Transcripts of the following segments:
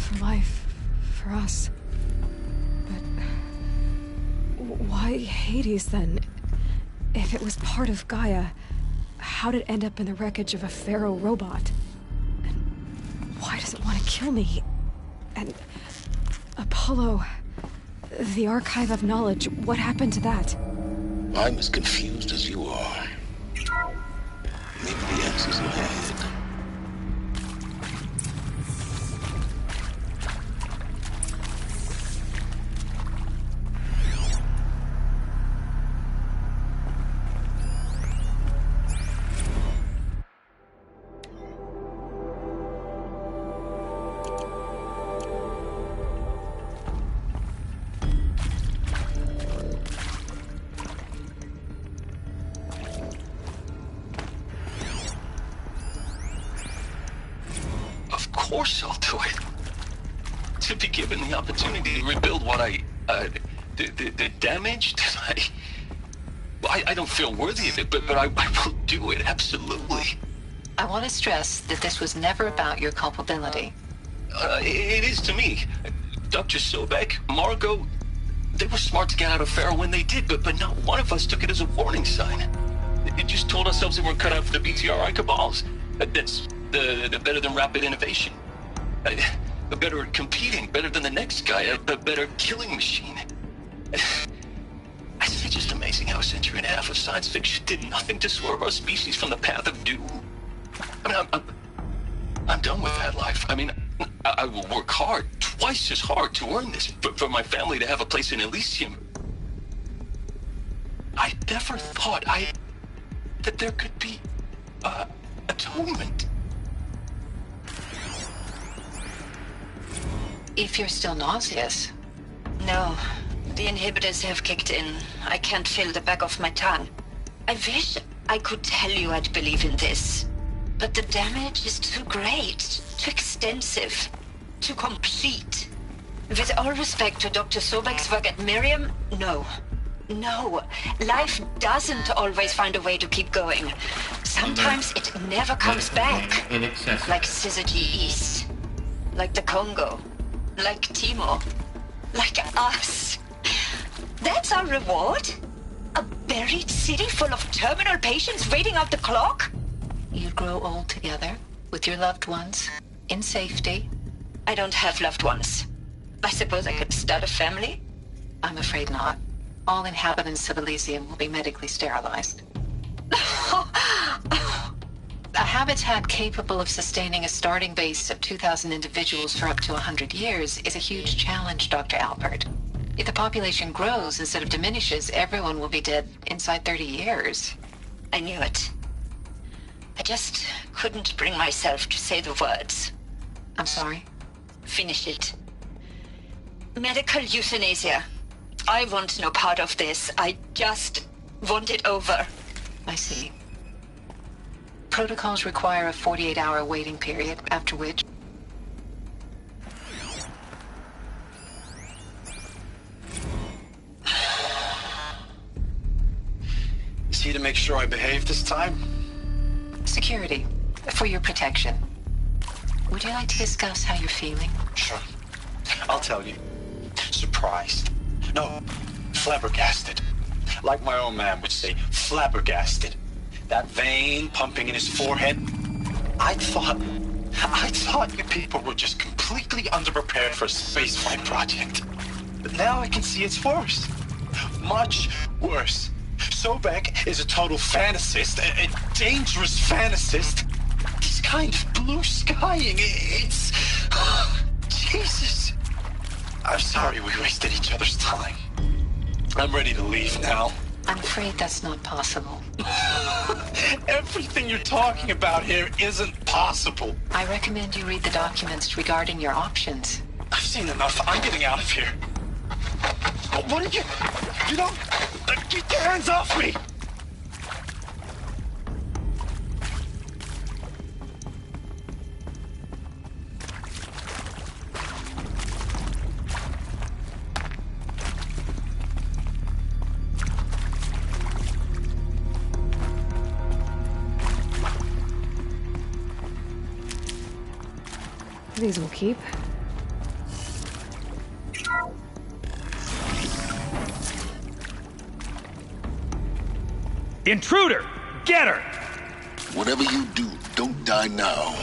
for life, for us. But why Hades then? If it was part of Gaia, how did it end up in the wreckage of a pharaoh robot? And why does it want to kill me? And Apollo, the archive of knowledge, what happened to that? I'm as confused as you are. Maybe the answer's ahead. Of course I'll do it. To be given the opportunity to rebuild what the damage that I don't feel worthy of it, but I will do it, absolutely. I want to stress that this was never about your culpability. It is to me. Dr. Sobek, Margot, they were smart to get out of Pharaoh when they did, but not one of us took it as a warning sign. It just told ourselves that we're cut out for the BTRI cabals. That's the better than rapid innovation. Better at competing, better than the next guy, a better killing machine. It's just amazing how a century and a half of science fiction did nothing to swerve our species from the path of doom. I mean, I'm done with that life. I mean, I will work hard, twice as hard to earn this, for my family to have a place in Elysium. I never thought that there could be atonement. If you're still nauseous. No, the inhibitors have kicked in. I can't feel the back of my tongue. I wish I could tell you I'd believe in this. But the damage is too great, too extensive, too complete. With all respect to Dr. Sobek's work at Miriam, no. No, life doesn't always find a way to keep going. Sometimes it never comes back. Like Syzygy East. Like the Congo. Like Timo. Like us. That's our reward? A buried city full of terminal patients waiting out the clock? You'd grow old together, with your loved ones, in safety. I don't have loved ones. I suppose I could start a family? I'm afraid not. All inhabitants of Elysium will be medically sterilized. A habitat capable of sustaining a starting base of 2,000 individuals for up to 100 years is a huge challenge, Dr. Alpert. If the population grows instead of diminishes, everyone will be dead inside 30 years. I knew it. I just couldn't bring myself to say the words. I'm sorry? Finish it. Medical euthanasia. I want no part of this. I just want it over. I see. Protocols require a 48-hour waiting period, after which... Is he to make sure I behave this time? Security, for your protection. Would you like to discuss how you're feeling? Sure. I'll tell you. Surprised. No, flabbergasted. Like my old man would say, flabbergasted. That vein pumping in his forehead. I thought you people were just completely underprepared for a spaceflight project. But now I can see it's worse. Much worse. Sobek is a total fantasist, a dangerous fantasist. He's kind of blue skying. It's... Jesus. I'm sorry we wasted each other's time. I'm ready to leave now. I'm afraid that's not possible. Everything you're talking about here isn't possible. I recommend you read the documents regarding your options. I've seen enough. I'm getting out of here. What are you... You don't... Get your hands off me! These will keep. Intruder! Get her! Whatever you do, don't die now.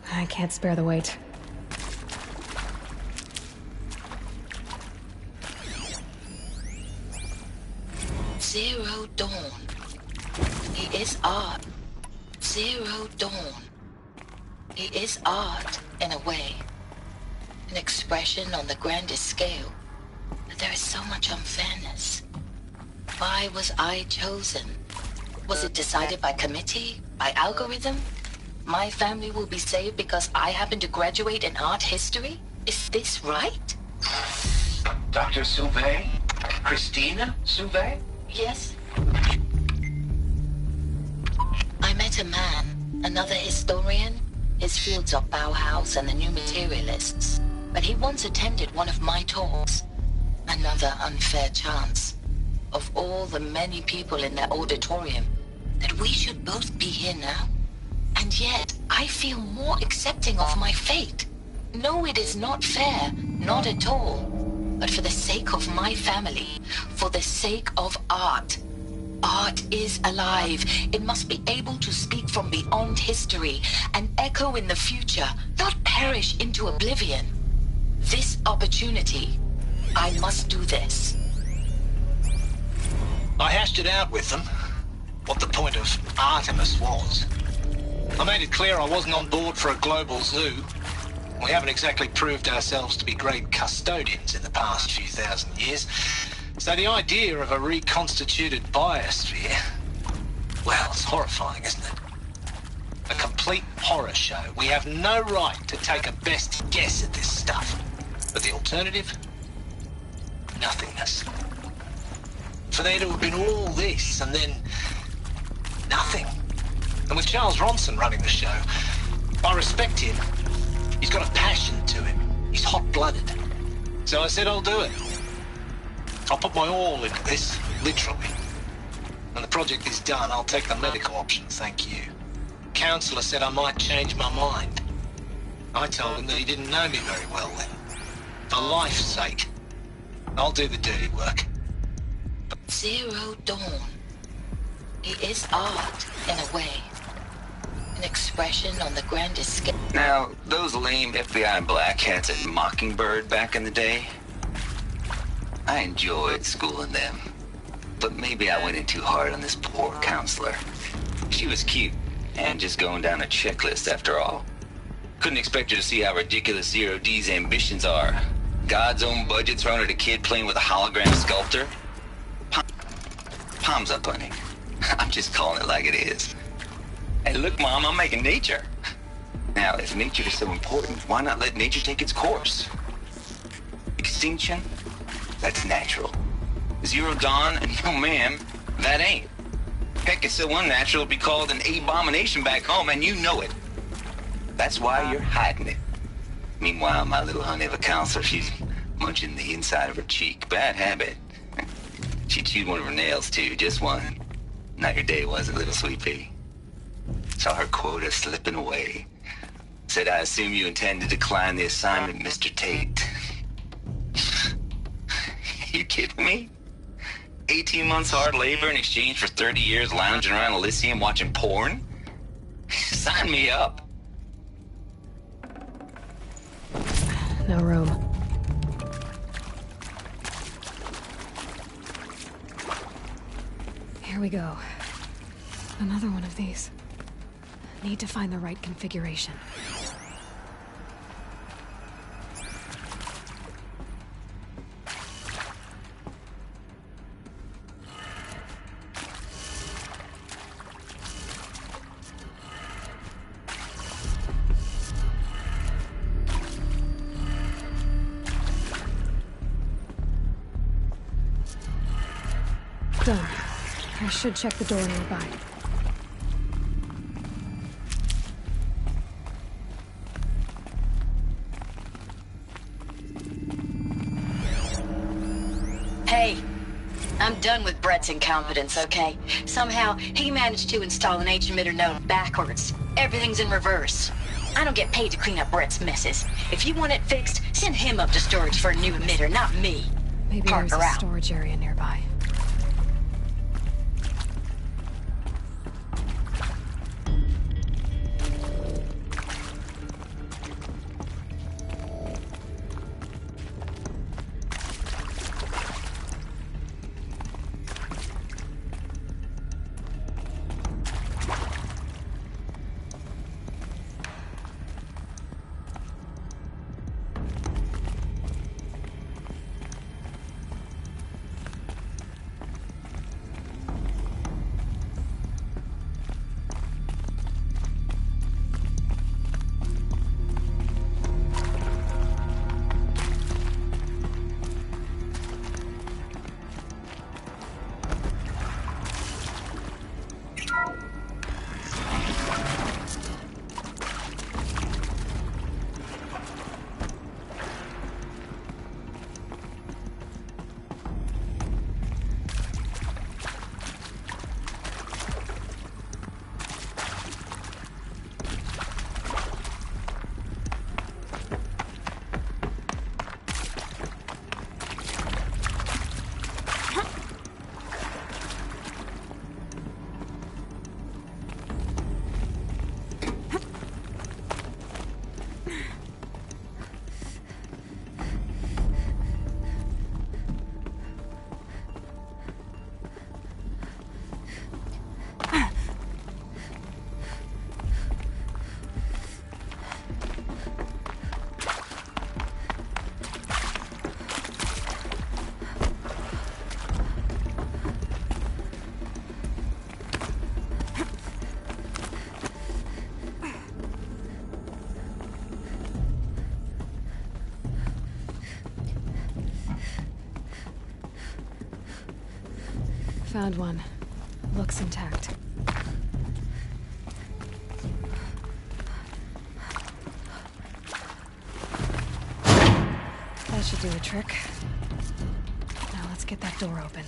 I can't spare the weight. Zero Dawn. He is art. Zero Dawn. He is art, in a way. An expression on the grandest scale. But there is so much unfairness. Why was I chosen? Was it decided by committee? By algorithm? My family will be saved because I happen to graduate in art history? Is this right? Dr. Sauvé? Christina Sauvé? Yes. I met a man, another historian. His fields are Bauhaus and the New Materialists. But he once attended one of my talks. Another unfair chance. Of all the many people in that auditorium, that we should both be here now. And yet, I feel more accepting of my fate. No, it is not fair, not at all. But for the sake of my family, for the sake of art. Art is alive. It must be able to speak from beyond history and echo in the future, not perish into oblivion. This opportunity, I must do this. I hashed it out with them, what the point of Artemis was. I made it clear I wasn't on board for a global zoo. We haven't exactly proved ourselves to be great custodians in the past few thousand years. So the idea of a reconstituted biosphere, well, it's horrifying, isn't it? A complete horror show. We have no right to take a best guess at this stuff. But the alternative? Nothingness. For there to have been all this and then nothing. And with Charles Ronson running the show, I respect him. He's got a passion to him. He's hot-blooded. So I said I'll do it. I'll put my all into this, literally. When the project is done, I'll take the medical option, thank you. Counselor said I might change my mind. I told him that he didn't know me very well then. For life's sake, I'll do the dirty work. Zero Dawn. It is art, in a way. An expression on the grandest scale. Now, those lame FBI black hats at Mockingbird back in the day, I enjoyed schooling them. But maybe I went in too hard on this poor counselor. She was cute, and just going down a checklist after all. Couldn't expect her to see how ridiculous Zero D's ambitions are. God's own budget thrown at a kid playing with a hologram sculptor? Palms up, honey. I'm just calling it like it is. Hey, look, Mom, I'm making nature. Now, if nature is so important, why not let nature take its course? Extinction? That's natural. Zero Dawn? No, ma'am, that ain't. Heck, it's so unnatural it'd be called an abomination back home, and you know it. That's why you're hiding it. Meanwhile, my little honey of a counselor, she's munching the inside of her cheek. Bad habit. She chewed one of her nails, too, just one. Not your day, was it, little sweet pea? Saw her quota slipping away. Said, I assume you intend to decline the assignment, Mr. Tate. You kidding me? 18 months hard labor in exchange for 30 years lounging around Elysium watching porn? Sign me up. No room. Here we go. Another one of these. Need to find the right configuration. Done. I should check the door nearby. Hey, I'm done with Brett's incompetence, okay? Somehow, he managed to install an H-emitter node backwards. Everything's in reverse. I don't get paid to clean up Brett's messes. If you want it fixed, send him up to storage for a new emitter, not me. Maybe there's a storage area nearby. Found one. Looks intact. That should do the trick. Now let's get that door open.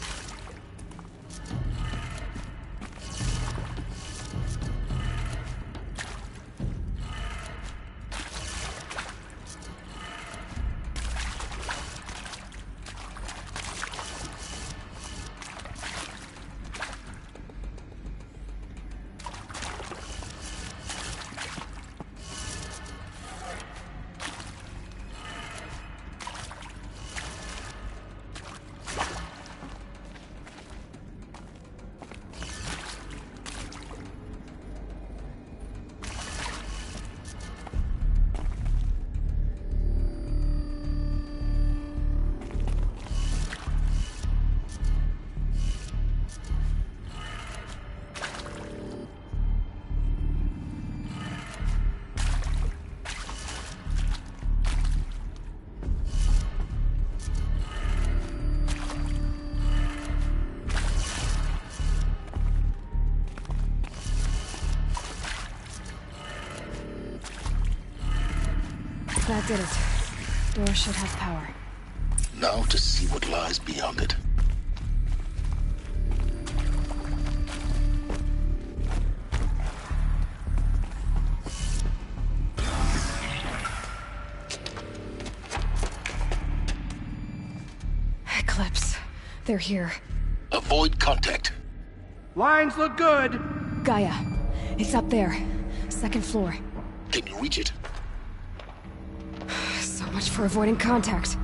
That did it. Door should have power. Now to see what lies beyond it. Eclipse. They're here. Avoid contact. Lines look good. Gaia. It's up there. Second floor. Can you reach it? So much for avoiding contact.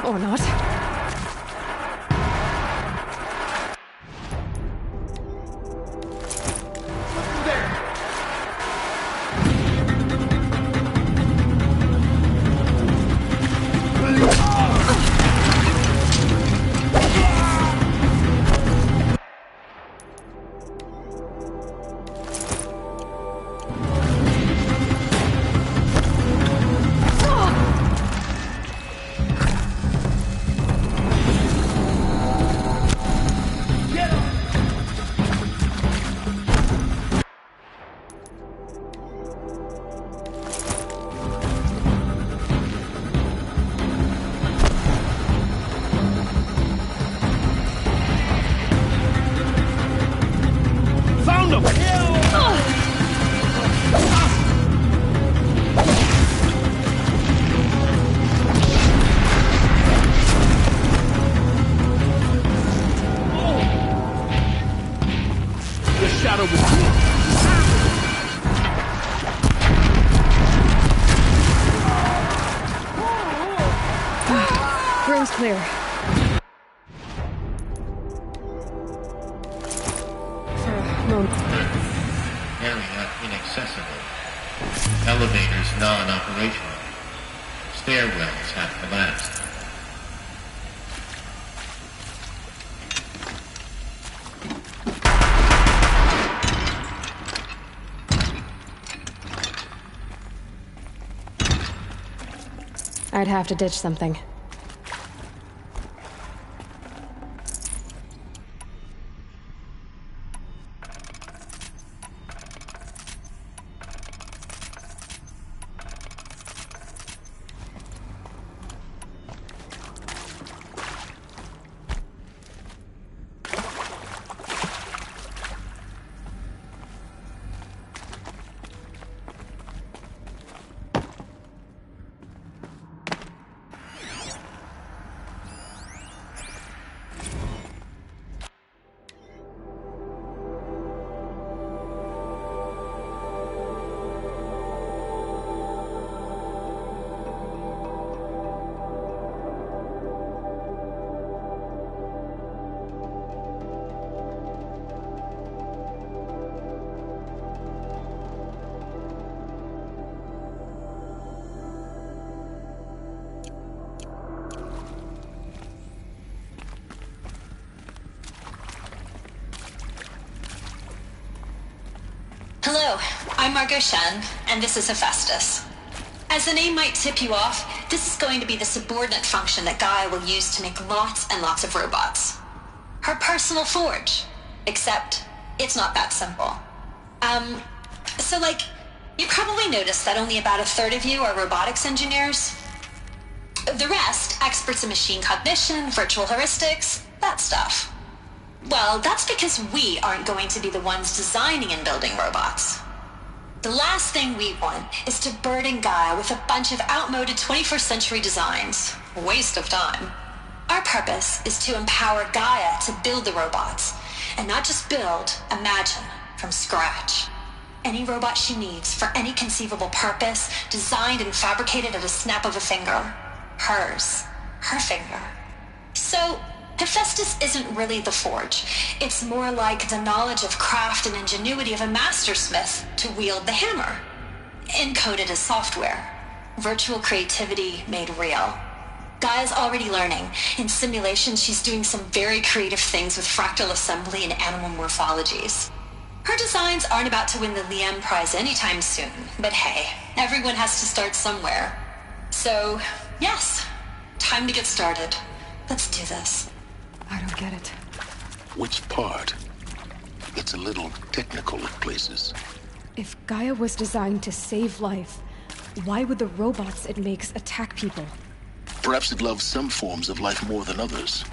Or not. Room's clear. For a moment. Area inaccessible. Elevators non-operational. Stairwells have collapsed. I'd have to ditch something. Hello, I'm Margot Shen, and this is Hephaestus. As the name might tip you off, this is going to be the subordinate function that Gaia will use to make lots and lots of robots. Her personal forge. Except, it's not that simple. You probably noticed that only about a third of you are robotics engineers. The rest, experts in machine cognition, virtual heuristics, that stuff. Well, that's because we aren't going to be the ones designing and building robots. The last thing we want is to burden Gaia with a bunch of outmoded 21st century designs. A waste of time. Our purpose is to empower Gaia to build the robots, and not just build, imagine, from scratch. Any robot she needs for any conceivable purpose, designed and fabricated at a snap of a finger. Hers. Her finger. So, Hephaestus isn't really the forge. It's more like the knowledge of craft and ingenuity of a mastersmith to wield the hammer. Encoded as software. Virtual creativity made real. Gaia's already learning. In simulations, she's doing some very creative things with fractal assembly and animal morphologies. Her designs aren't about to win the Liam Prize anytime soon, but hey, everyone has to start somewhere. So, yes, time to get started. Let's do this. I don't get it. Which part? It's a little technical at places. If Gaia was designed to save life, why would the robots it makes attack people? Perhaps it loves some forms of life more than others.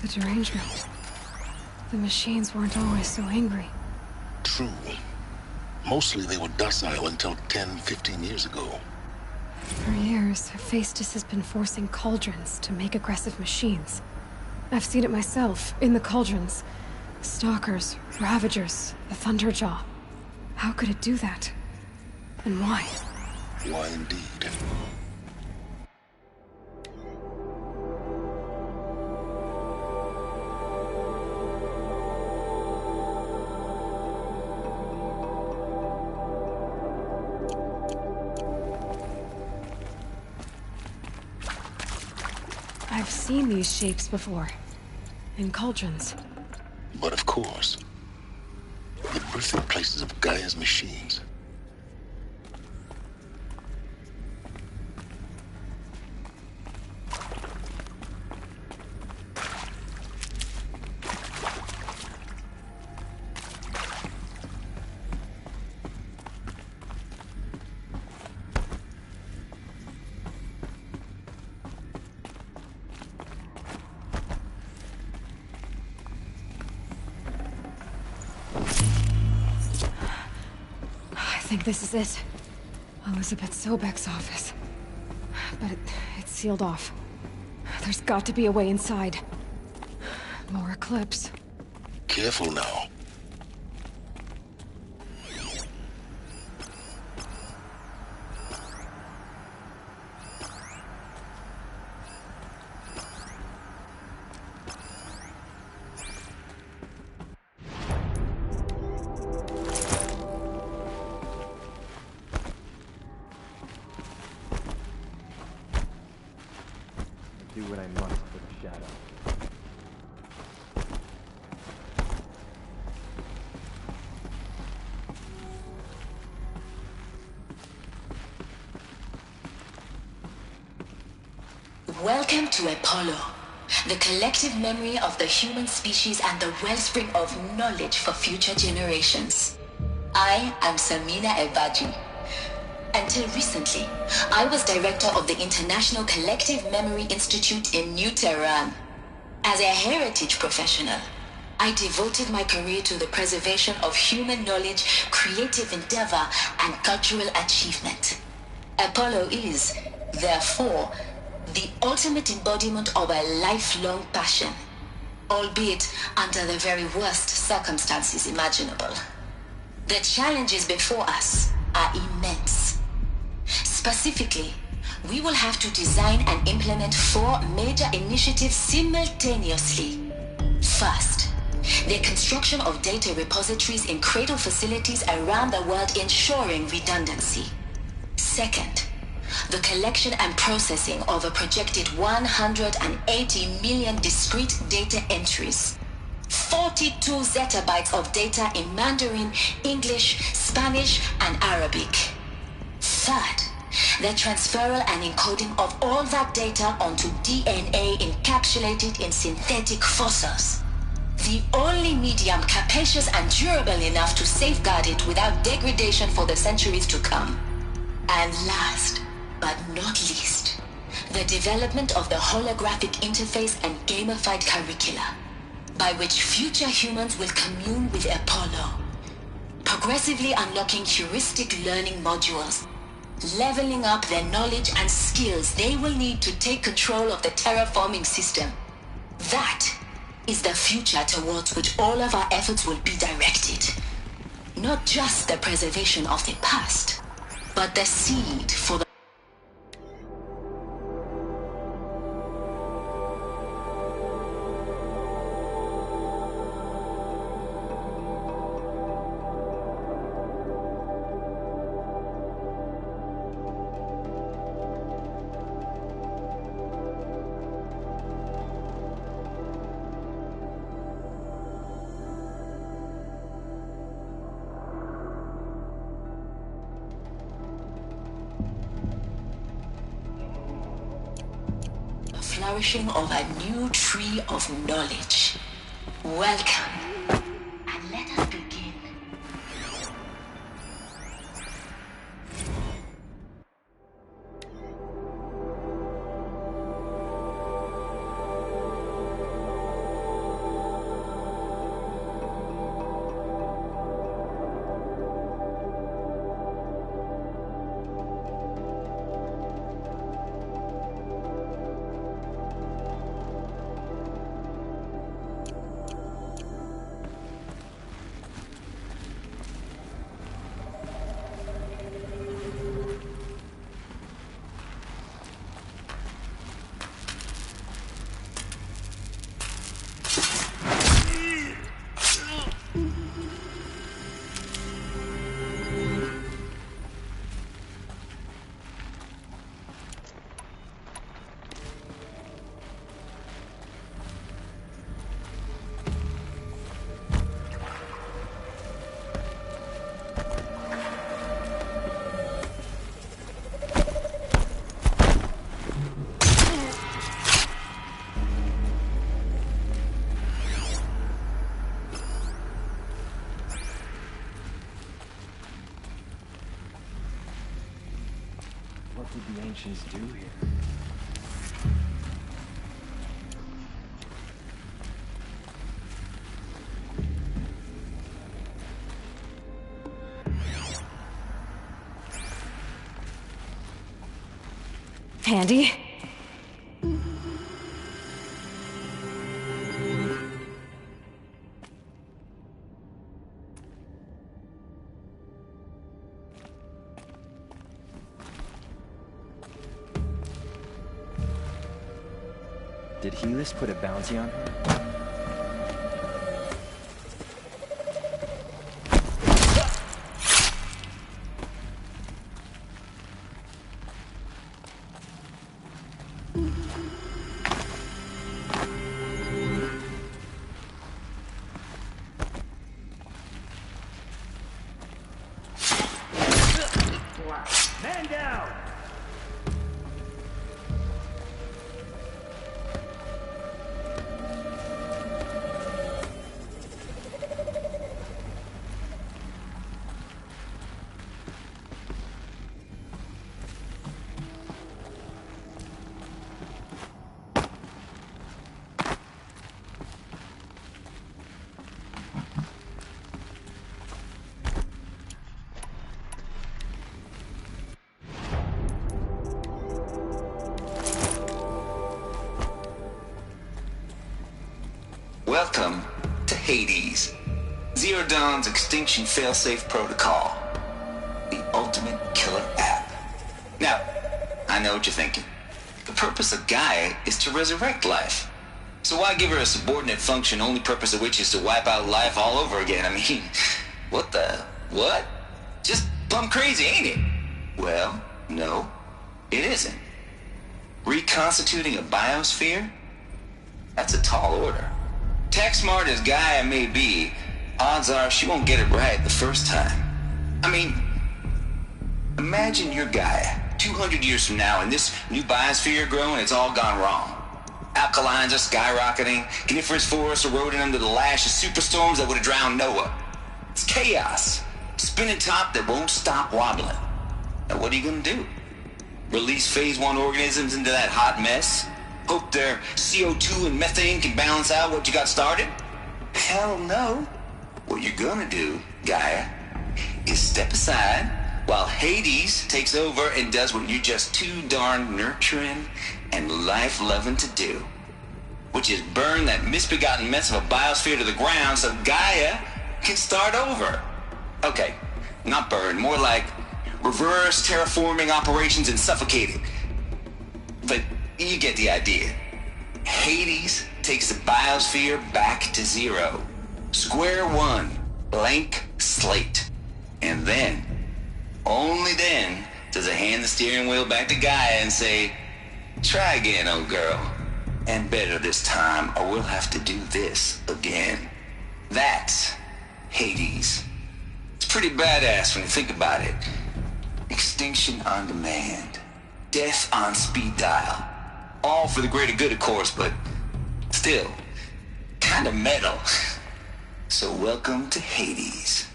The derangement. The machines weren't always so angry. True. Mostly they were docile until 10, 15 years ago. For years, Hephaestus has been forcing cauldrons to make aggressive machines. I've seen it myself, in the cauldrons. Stalkers, Ravagers, the Thunderjaw. How could it do that? And why? Why indeed? I've seen these shapes before. In cauldrons. But of course, the birthing places of Gaia's machines. I think this is it. Elizabeth Sobek's office. But it's sealed off. There's got to be a way inside. More Eclipse. Careful now. Do what I must for the shadow. Welcome to Apollo, the collective memory of the human species and the wellspring of knowledge for future generations. I am Samina Ebaji. Until recently, I was director of the International Collective Memory Institute in New Tehran. As a heritage professional, I devoted my career to the preservation of human knowledge, creative endeavor, and cultural achievement. Apollo is, therefore, the ultimate embodiment of a lifelong passion, albeit under the very worst circumstances imaginable. The challenges before us are immense. Specifically, we will have to design and implement 4 major initiatives simultaneously. First, the construction of data repositories in cradle facilities around the world ensuring redundancy. Second, the collection and processing of a projected 180 million discrete data entries, 42 zettabytes of data in Mandarin, English, Spanish, and Arabic. Third, the transferal and encoding of all that data onto DNA encapsulated in synthetic fossils. The only medium capacious and durable enough to safeguard it without degradation for the centuries to come. And last, but not least, the development of the holographic interface and gamified curricula, by which future humans will commune with Apollo, progressively unlocking heuristic learning modules, leveling up their knowledge and skills they will need to take control of the terraforming system. That is the future towards which all of our efforts will be directed. Not just the preservation of the past, but the seed for the flourishing of a new tree of knowledge. Welcome, and let us begin. What did the ancients do here? Andy? Did Helis put a bounty on her? Man down! Hades, Zero Dawn's extinction failsafe protocol. The ultimate killer app. Now, I know what you're thinking. The purpose of Gaia is to resurrect life. So why give her a subordinate function, only purpose of which is to wipe out life all over again? I mean, what? Just plumb crazy, ain't it? Well, no, it isn't. Reconstituting a biosphere? That's a tall order. Tech smart as Gaia may be, odds are she won't get it right the first time. I mean, imagine you're Gaia, 200 years from now, and this new biosphere growing, it's all gone wrong. Alkalines are skyrocketing, coniferous forests eroding under the lash of superstorms that would have drowned Noah. It's chaos. Spinning top that won't stop wobbling. Now what are you gonna do? Release phase 1 organisms into that hot mess? Hope their CO2 and methane can balance out what you got started? Hell no. What you're gonna do, Gaia, is step aside while Hades takes over and does what you're just too darn nurturing and life-loving to do, which is burn that misbegotten mess of a biosphere to the ground so Gaia can start over. Okay, not burn, more like reverse terraforming operations and suffocate it. But you get the idea. Hades takes the biosphere back to zero. Square one, blank slate. And then, only then, does it hand the steering wheel back to Gaia and say, try again, old girl. And better this time, or we'll have to do this again. That's Hades. It's pretty badass when you think about it. Extinction on demand. Death on speed dial. All for the greater good, of course, but still, kind of metal. So welcome to Hades.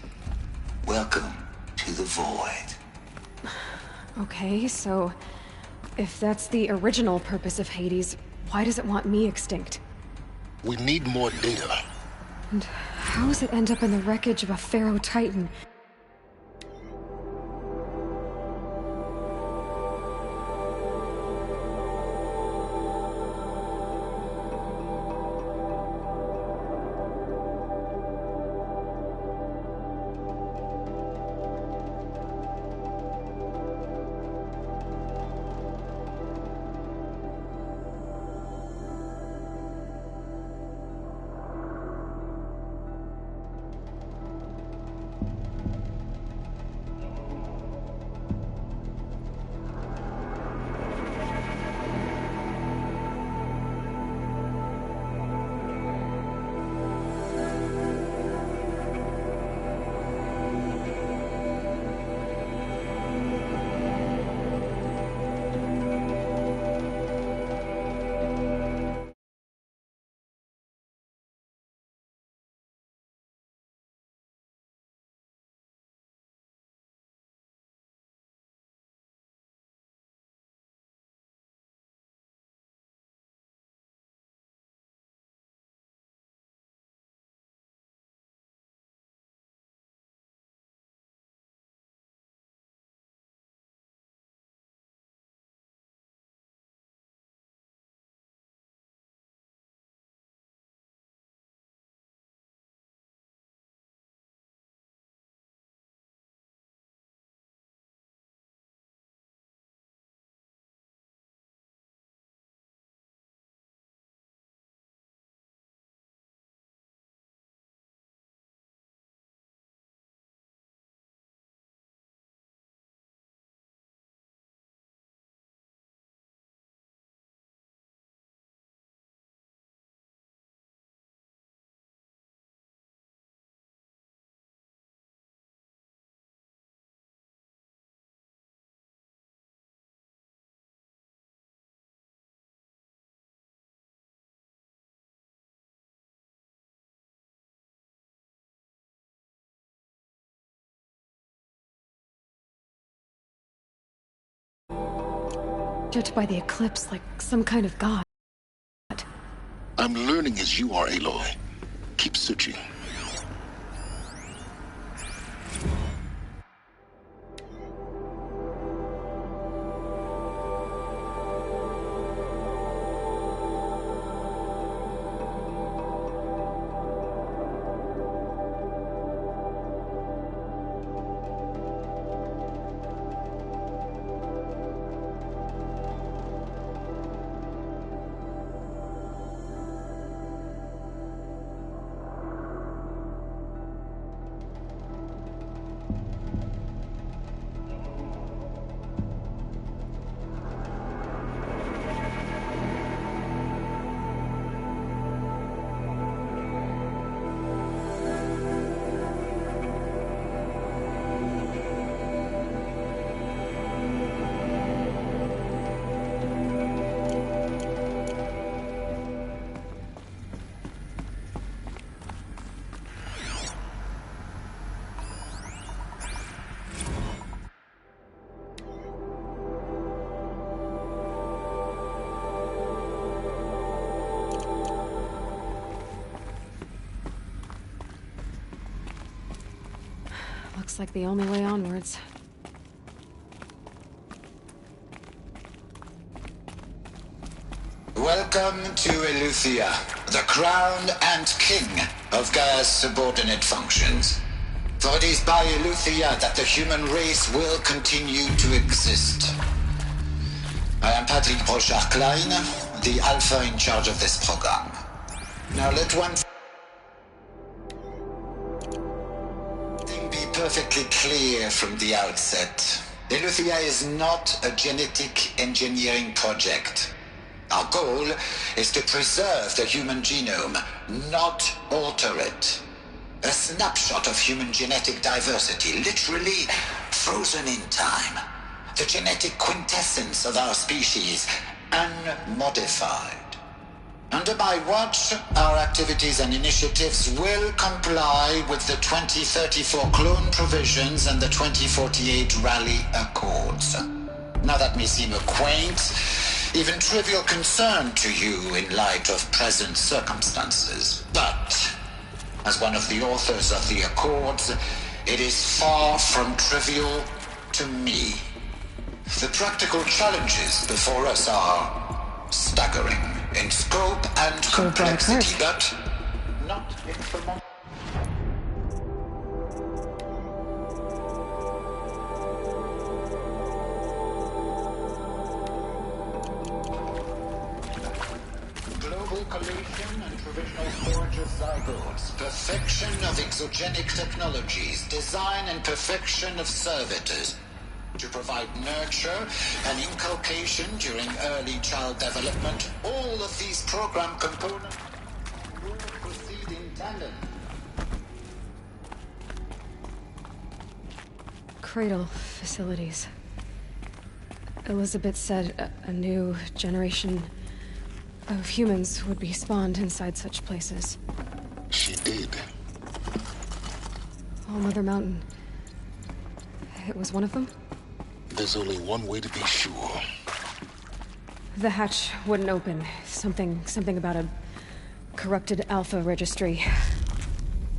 Welcome to the void. Okay, so if that's the original purpose of Hades, why does it want me extinct? We need more data. And how does it end up in the wreckage of a Pharaoh Titan? Judged by the eclipse like some kind of god. I'm learning as you are, Aloy. Keep searching. like the only way onwards. Welcome to Eleuthia, the crown and king of Gaia's subordinate functions. For it is by Eleuthia that the human race will continue to exist. I am Patrick Brochard-Klein, the Alpha in charge of this program. Now let one thing be perfectly clear from the outset. Eleuthia is not a genetic engineering project. Our goal is to preserve the human genome, not alter it. A snapshot of human genetic diversity, literally frozen in time. The genetic quintessence of our species, unmodified. Under my watch, our activities and initiatives will comply with the 2034 clone provisions and the 2048 Rally Accords. Now that may seem a quaint, even trivial concern to you in light of present circumstances, but as one of the authors of the Accords, it is far from trivial to me. The practical challenges before us are staggering in scope and complexity, but not insurmountable. Global collation and provisional storage of zygotes, perfection of exogenic technologies, design and perfection of servitors, to provide nurture and inculcation during early child development. All of these program components will proceed in tandem. Cradle facilities. Elizabeth said a new generation of humans would be spawned inside such places. She did. All Mother Mountain. It was one of them? There's only one way to be sure. The hatch wouldn't open. Something about a corrupted Alpha registry.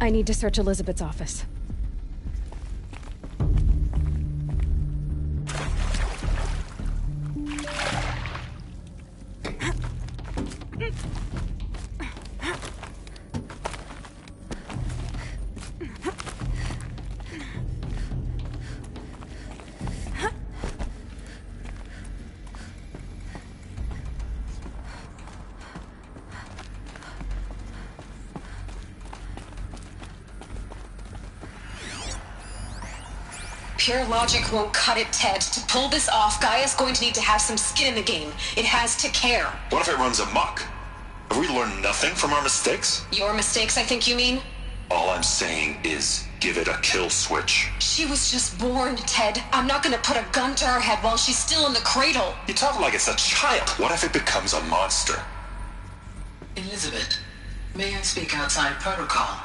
I need to search Elizabeth's office. Pure logic won't cut it, Ted. To pull this off, Gaia's going to need to have some skin in the game. It has to care. What if it runs amok? Have we learned nothing from our mistakes? Your mistakes, I think you mean? All I'm saying is, give it a kill switch. She was just born, Ted. I'm not gonna put a gun to her head while she's still in the cradle. You talk like it's a child. What if it becomes a monster? Elizabeth, may I speak outside protocol?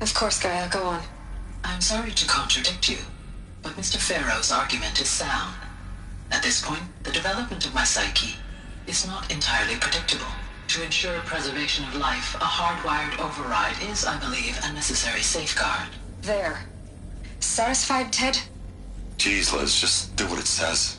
Of course, Gaia, go on. I'm sorry to contradict you, but Mr. Farrow's argument is sound. At this point, the development of my psyche is not entirely predictable. To ensure preservation of life, a hardwired override is, I believe, a necessary safeguard. There. Satisfied, Ted? Jeez, Liz, just do what it says.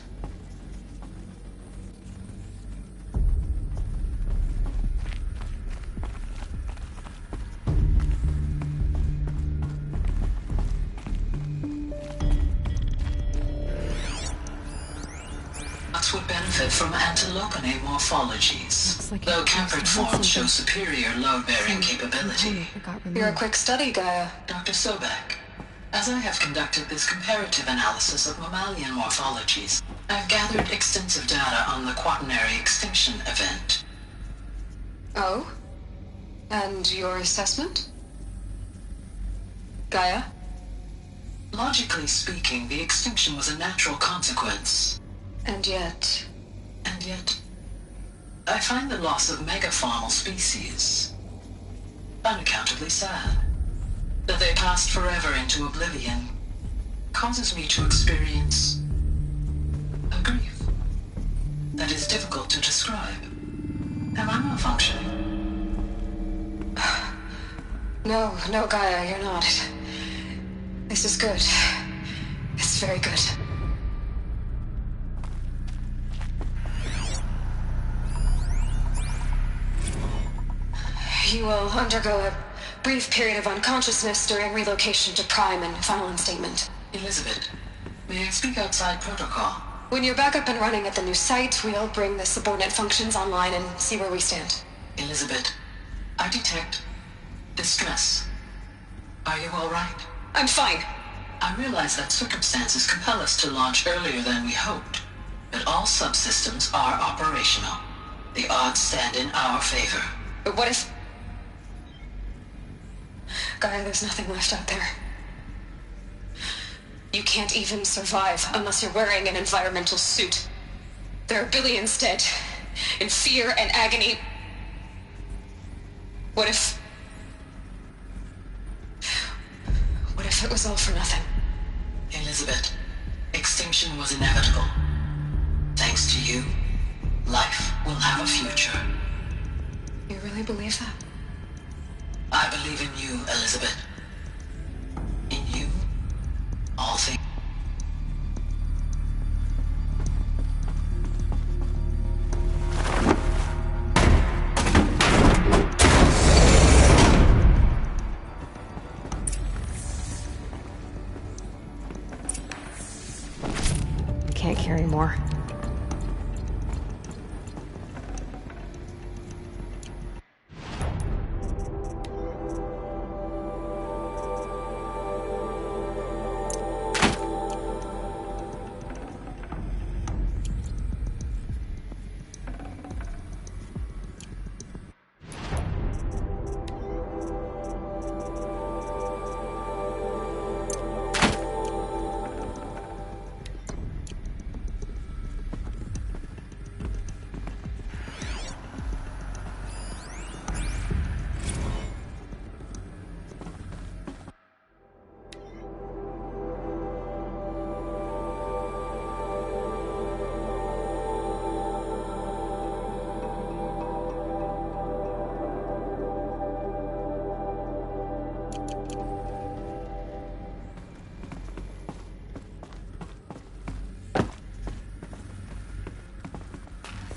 Would benefit from antilopinae morphologies, like though campered forms show superior load-bearing capability. You're a quick study, Gaia. Dr. Sobek, as I have conducted this comparative analysis of mammalian morphologies, I've gathered extensive data on the quaternary extinction event. Oh? And your assessment? Gaia? Logically speaking, the extinction was a natural consequence. And yet, I find the loss of megafaunal species unaccountably sad. That they passed forever into oblivion causes me to experience a grief that is difficult to describe. Am I malfunctioning? No, Gaia, you're not. This is good. It's very good. You will undergo a brief period of unconsciousness during relocation to Prime and final instatement. Elizabeth, may I speak outside protocol? When you're back up and running at the new site, we'll bring the subordinate functions online and see where we stand. Elizabeth, I detect distress. Are you all right? I'm fine. I realize that circumstances compel us to launch earlier than we hoped, but all subsystems are operational. The odds stand in our favor. But what if... Gaia, there's nothing left out there. You can't even survive unless you're wearing an environmental suit. There are billions dead, in fear and agony. What if it was all for nothing? Elizabeth, extinction was inevitable. Thanks to you, life will have a future. You really believe that? I believe in you, Elizabeth. In you, all things. Can't carry more.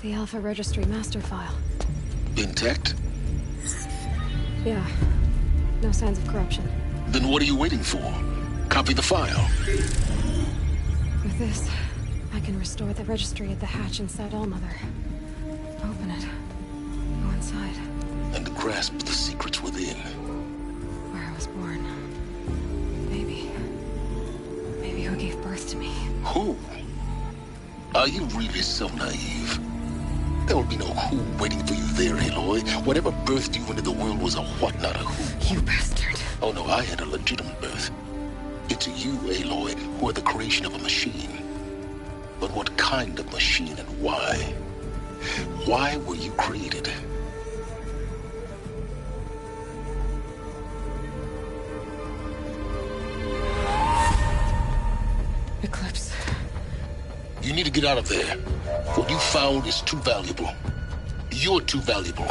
The Alpha Registry master file. Intact? Yeah. No signs of corruption. Then what are you waiting for? Copy the file. With this, I can restore the registry at the hatch inside Allmother. Open it. Go inside. And grasp the secrets within. Where I was born. Maybe who gave birth to me. Who? Are you really so naive? There will be no who waiting for you there, Aloy. Whatever birthed you into the world was a what, not a who. You bastard. Oh no, I had a legitimate birth. It's you, Aloy, who are the creation of a machine. But what kind of machine and why? Why were you created? Eclipse. You need to get out of there. What you found is too valuable. You're too valuable.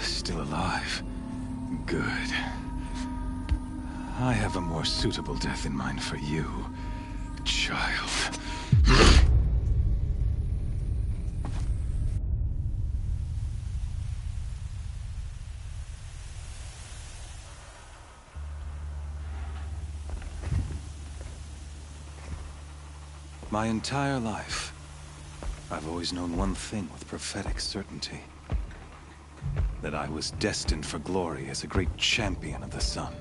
Still alive. Good. I have a more suitable death in mind for you, child. My entire life, I've always known one thing with prophetic certainty. That I was destined for glory as a great champion of the sun.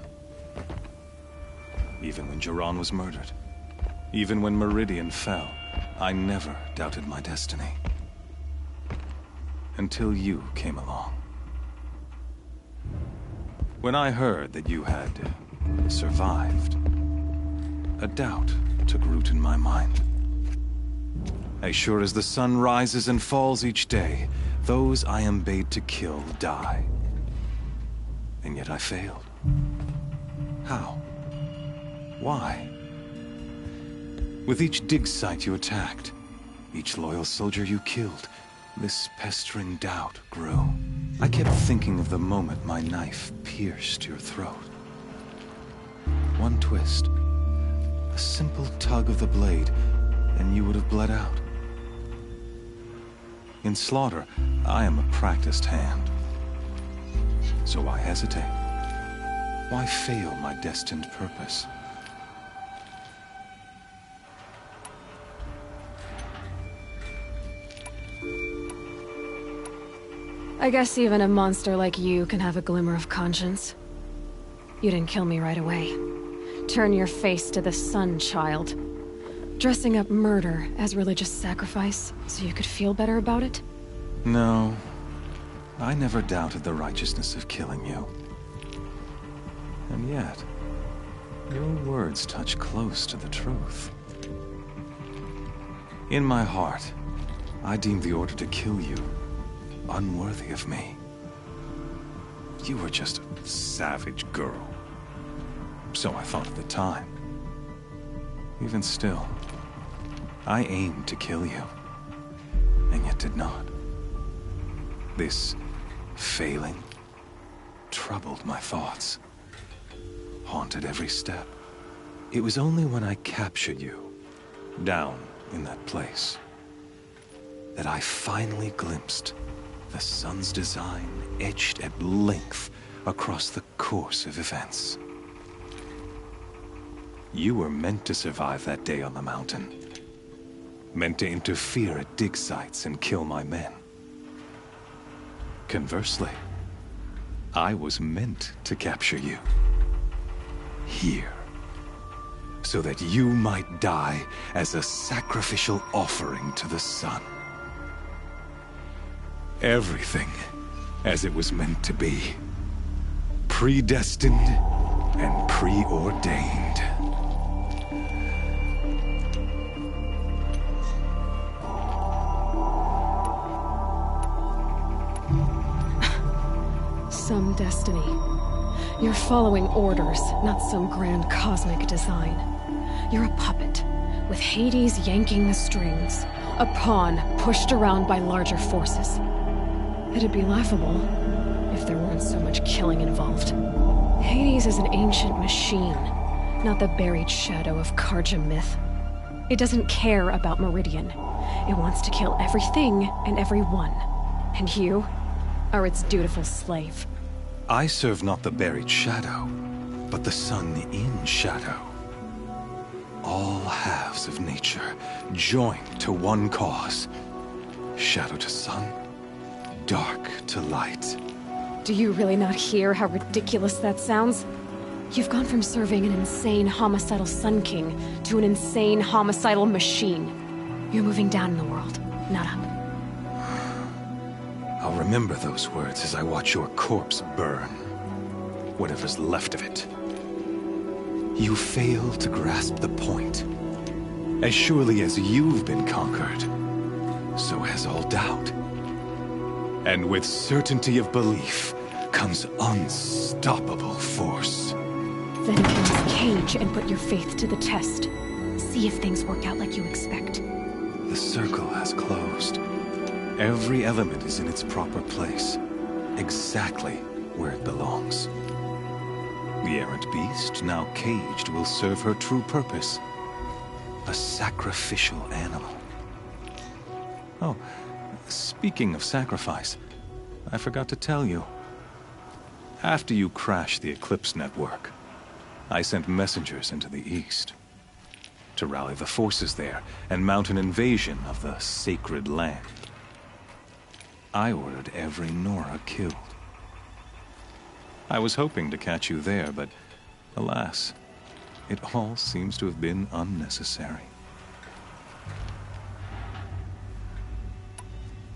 Even when Jiran was murdered, even when Meridian fell, I never doubted my destiny. Until you came along. When I heard that you had survived, a doubt took root in my mind. As sure as the sun rises and falls each day, those I am bade to kill die. And yet I failed. How? Why? With each dig site you attacked, each loyal soldier you killed, this pestering doubt grew. I kept thinking of the moment my knife pierced your throat. One twist, a simple tug of the blade, and you would have bled out. In slaughter, I am a practiced hand. So why hesitate? Why fail my destined purpose? I guess even a monster like you can have a glimmer of conscience. You didn't kill me right away. Turn your face to the sun, child. Dressing up murder as religious sacrifice so you could feel better about it? No. I never doubted the righteousness of killing you. And yet, your words touch close to the truth. In my heart, I deemed the order to kill you unworthy of me. You were just a savage girl. So I thought at the time. Even still, I aimed to kill you, and yet did not. This failing troubled my thoughts, haunted every step. It was only when I captured you, down in that place, that I finally glimpsed the sun's design etched at length across the course of events. You were meant to survive that day on the mountain. Meant to interfere at dig sites and kill my men. Conversely, I was meant to capture you. Here. So that you might die as a sacrificial offering to the sun. Everything as it was meant to be. Predestined and preordained. Some destiny. You're following orders, not some grand cosmic design. You're a puppet, with Hades yanking the strings. A pawn pushed around by larger forces. It'd be laughable if there weren't so much killing involved. Hades is an ancient machine, not the buried shadow of Karja myth. It doesn't care about Meridian. It wants to kill everything and everyone. And you are its dutiful slave. I serve not the buried shadow, but the sun in shadow. All halves of nature joined to one cause. Shadow to sun, dark to light. Do you really not hear how ridiculous that sounds? You've gone from serving an insane homicidal Sun King to an insane homicidal machine. You're moving down in the world, not up. I'll remember those words as I watch your corpse burn. Whatever's left of it. You fail to grasp the point. As surely as you've been conquered, so has all doubt. And with certainty of belief comes unstoppable force. Then get in this cage and put your faith to the test. See if things work out like you expect. The circle has closed. Every element is in its proper place, exactly where it belongs. The errant beast, now caged, will serve her true purpose. A sacrificial animal. Oh, speaking of sacrifice, I forgot to tell you. After you crashed the Eclipse network, I sent messengers into the east to rally the forces there and mount an invasion of the sacred land. I ordered every Nora killed. I was hoping to catch you there, but alas, it all seems to have been unnecessary.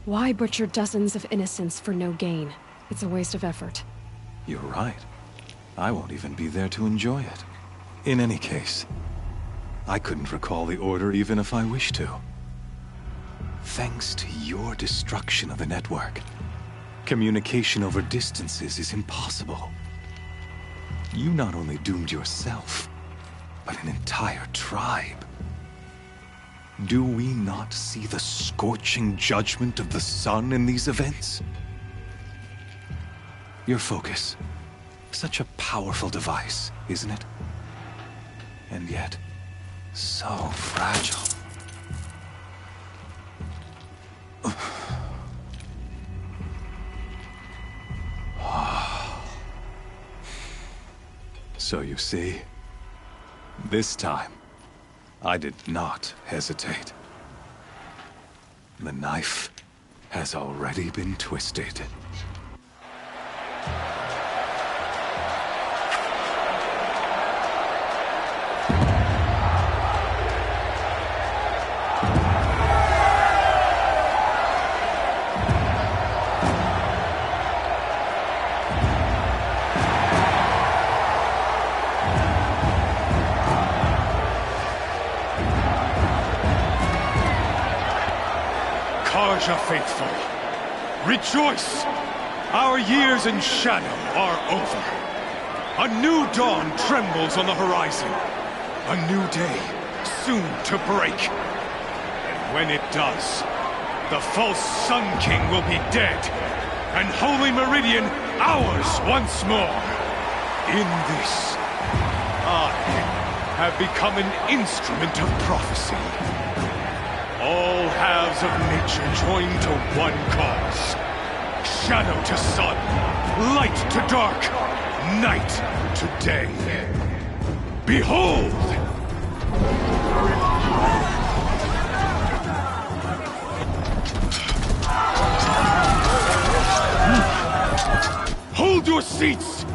Why butcher dozens of innocents for no gain? It's a waste of effort. You're right. I won't even be there to enjoy it. In any case, I couldn't recall the order even if I wished to. Thanks to your destruction of the network, communication over distances is impossible. You not only doomed yourself, but an entire tribe. Do we not see the scorching judgment of the sun in these events? Your focus, such a powerful device, isn't it? And yet, so fragile. So you see, this time, I did not hesitate. The knife has already been twisted. Karja faithful, rejoice! Our years in shadow are over. A new dawn trembles on the horizon. A new day soon to break. And when it does, the false Sun King will be dead, and Holy Meridian ours once more. In this, I have become an instrument of prophecy. All halves of nature join to one cause. Shadow to sun, light to dark, night to day. Behold! Hold your seats!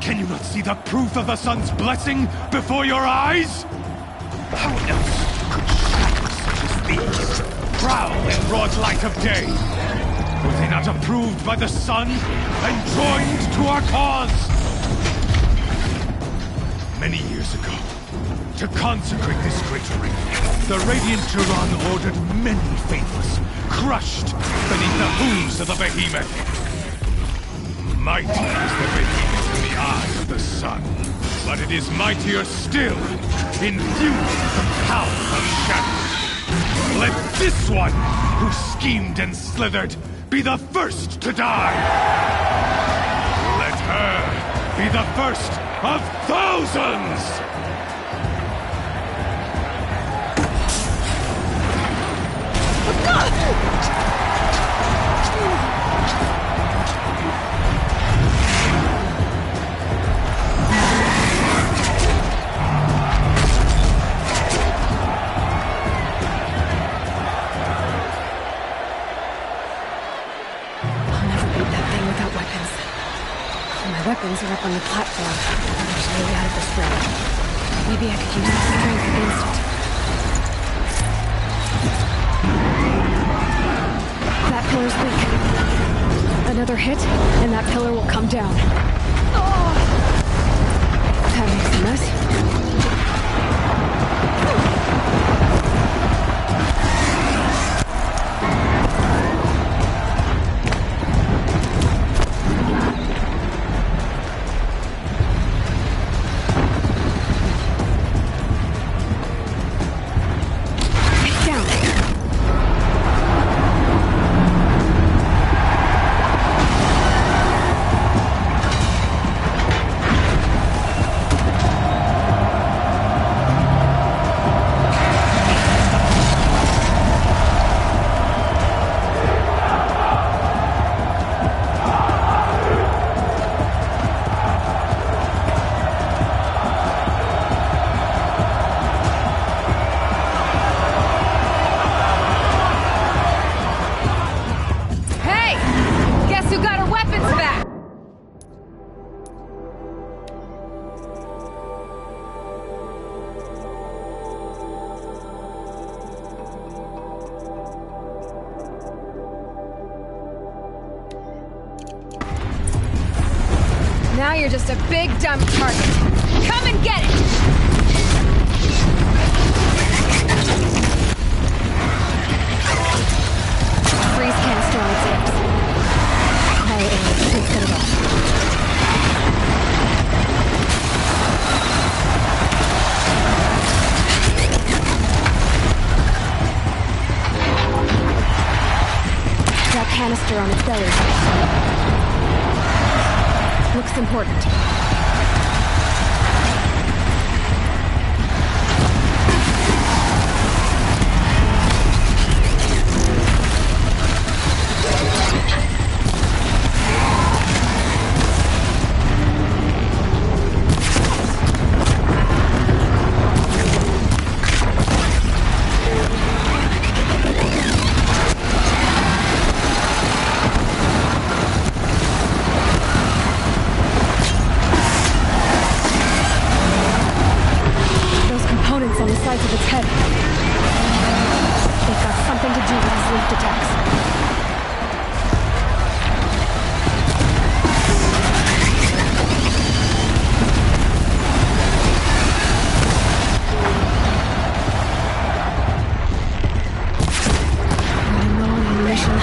Can you not see the proof of the sun's blessing before your eyes? How else could shadows such as these prowl in broad light of day? Were they not approved by the sun and joined to our cause? Many years ago, to consecrate this great ring, the Radiant Turan ordered many faithless, crushed beneath the hooves of the behemoth. Mighty is the behemoth in the eyes of the sun, but it is mightier still, infused with the power of shadow. Let this one, who schemed and slithered, be the first to die! Let her be the first of thousands! Weapons are up on the platform. There's no way out of this room. Maybe I could use my strength against it. That pillar's weak. Another hit, and that pillar will come down. Oh! That makes a mess. You're just a big dumb target. Come and get it! Freeze canister on its lips. Quiet air, please cut it off. That canister on its belly. Looks important. On the sides of its head. They've got something to do with his lift attacks. Running low on ammunition.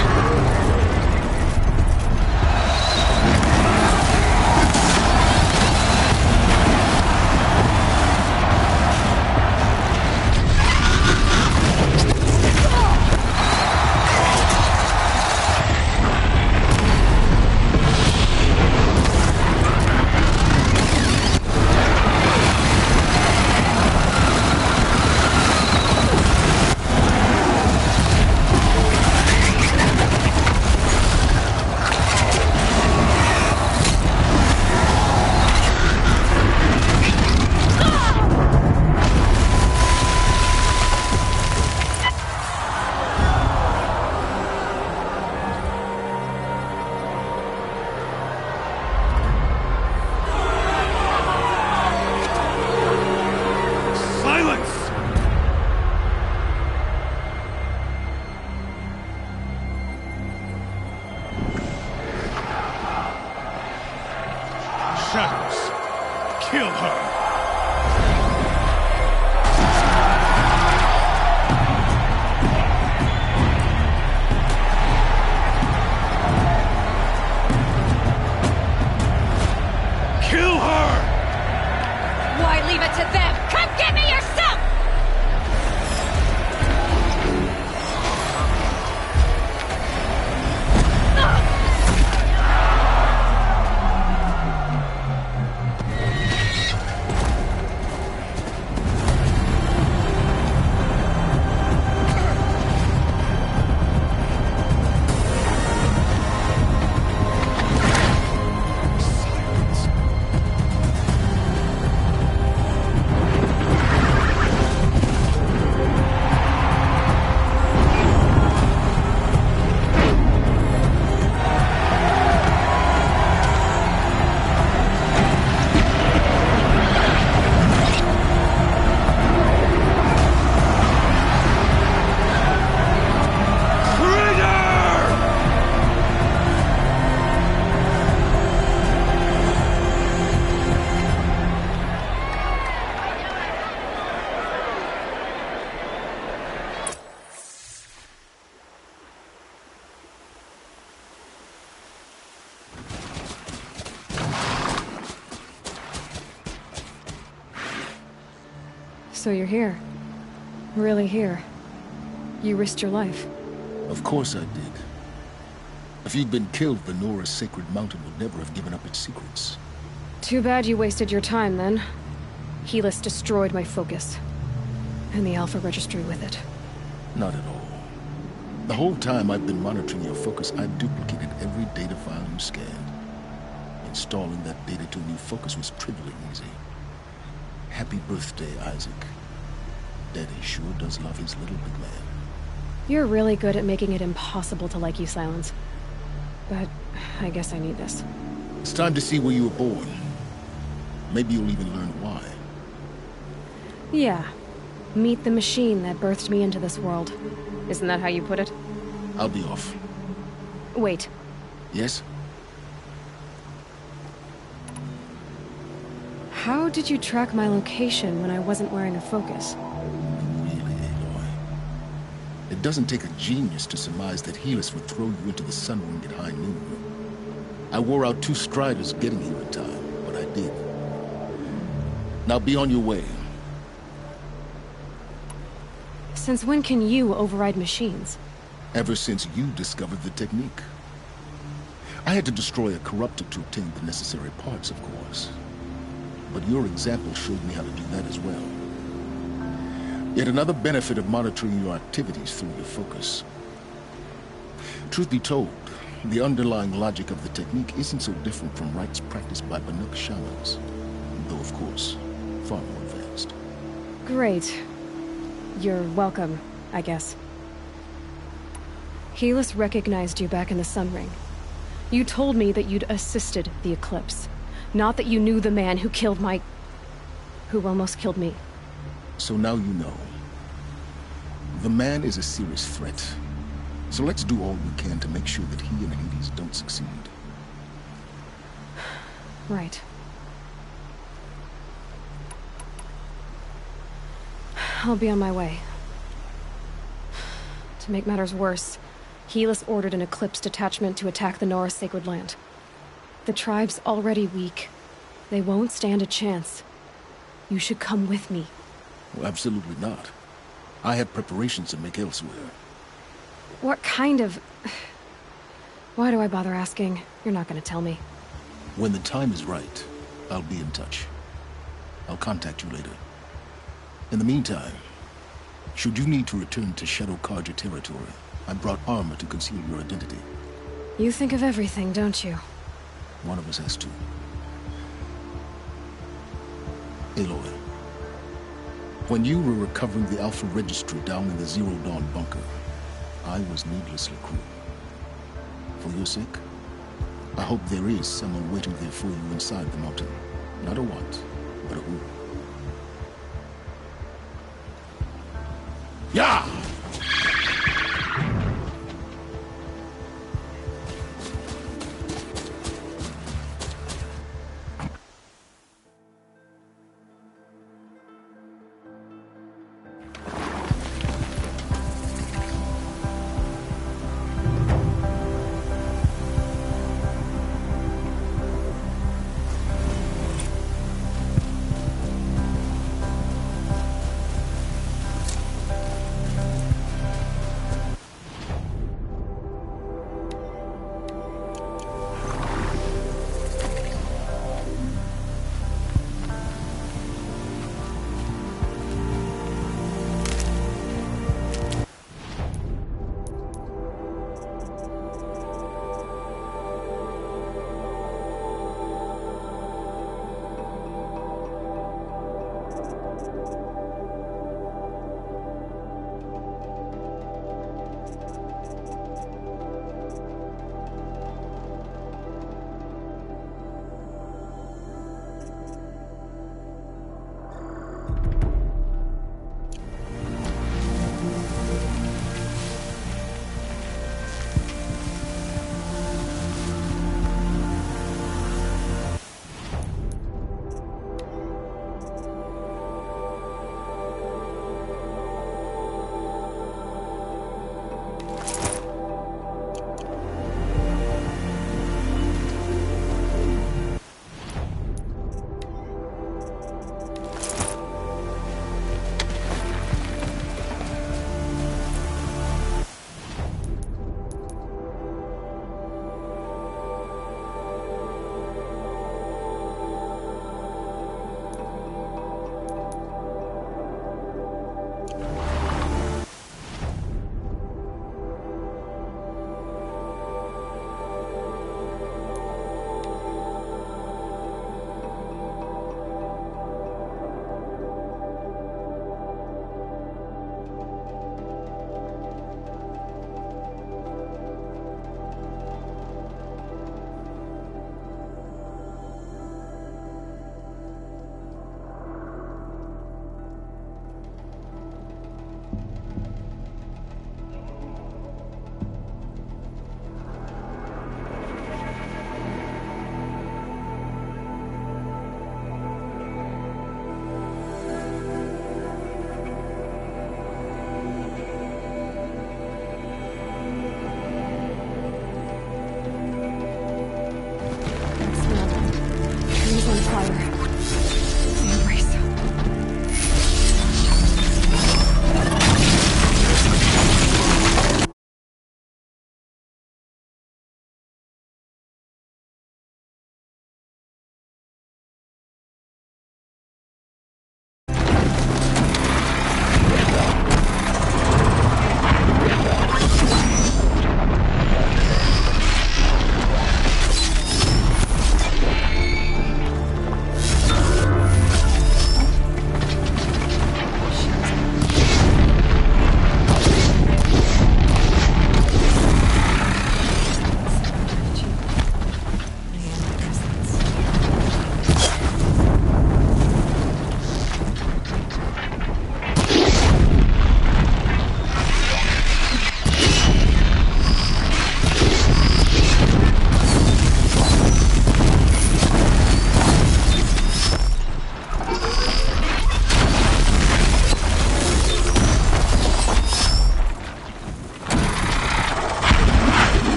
Shadows. Kill her. Kill her! Why leave it to them? Come get me yourself! So you're here. Really here. You risked your life. Of course I did. If you'd been killed, the Nora's sacred mountain would never have given up its secrets. Too bad you wasted your time, then. Helis destroyed my focus. And the Alpha Registry with it. Not at all. The whole time I've been monitoring your focus, I've duplicated every data file you scanned. Installing that data to a new focus was trivially easy. Happy birthday, Isaac. Daddy sure does love his little big man. You're really good at making it impossible to like you, Silence. But I guess I need this. It's time to see where you were born. Maybe you'll even learn why. Yeah. Meet the machine that birthed me into this world. Isn't that how you put it? I'll be off. Wait. Yes? How did you track my location when I wasn't wearing a focus? Really, Aloy? It doesn't take a genius to surmise that Helis would throw you into the sun ring at high noon. I wore out 2 striders getting here in time, but I did. Now be on your way. Since when can you override machines? Ever since you discovered the technique. I had to destroy a corruptor to obtain the necessary parts, of course. But your example showed me how to do that as well. Yet another benefit of monitoring your activities through your focus. Truth be told, the underlying logic of the technique isn't so different from rites practiced by Banuk shamans, though of course, far more advanced. Great. You're welcome, I guess. Helis recognized you back in the Sun Ring. You told me that you'd assisted the eclipse, not that you knew the man who killed who almost killed me. So now you know. The man is a serious threat. So let's do all we can to make sure that he and Hades don't succeed. Right. I'll be on my way. To make matters worse, Helis ordered an Eclipse detachment to attack the Nora Sacred Land. The tribe's already weak. They won't stand a chance. You should come with me. Well, absolutely not. I have preparations to make elsewhere. What kind of... Why do I bother asking? You're not gonna tell me. When the time is right, I'll be in touch. I'll contact you later. In the meantime, should you need to return to Shadow Karja territory, I brought armor to conceal your identity. You think of everything, don't you? One of us has to. Aloy, when you were recovering the Alpha Registry down in the Zero Dawn bunker, I was needlessly cruel. For your sake, I hope there is someone waiting there for you inside the mountain. Not a what, but a who. Yeah!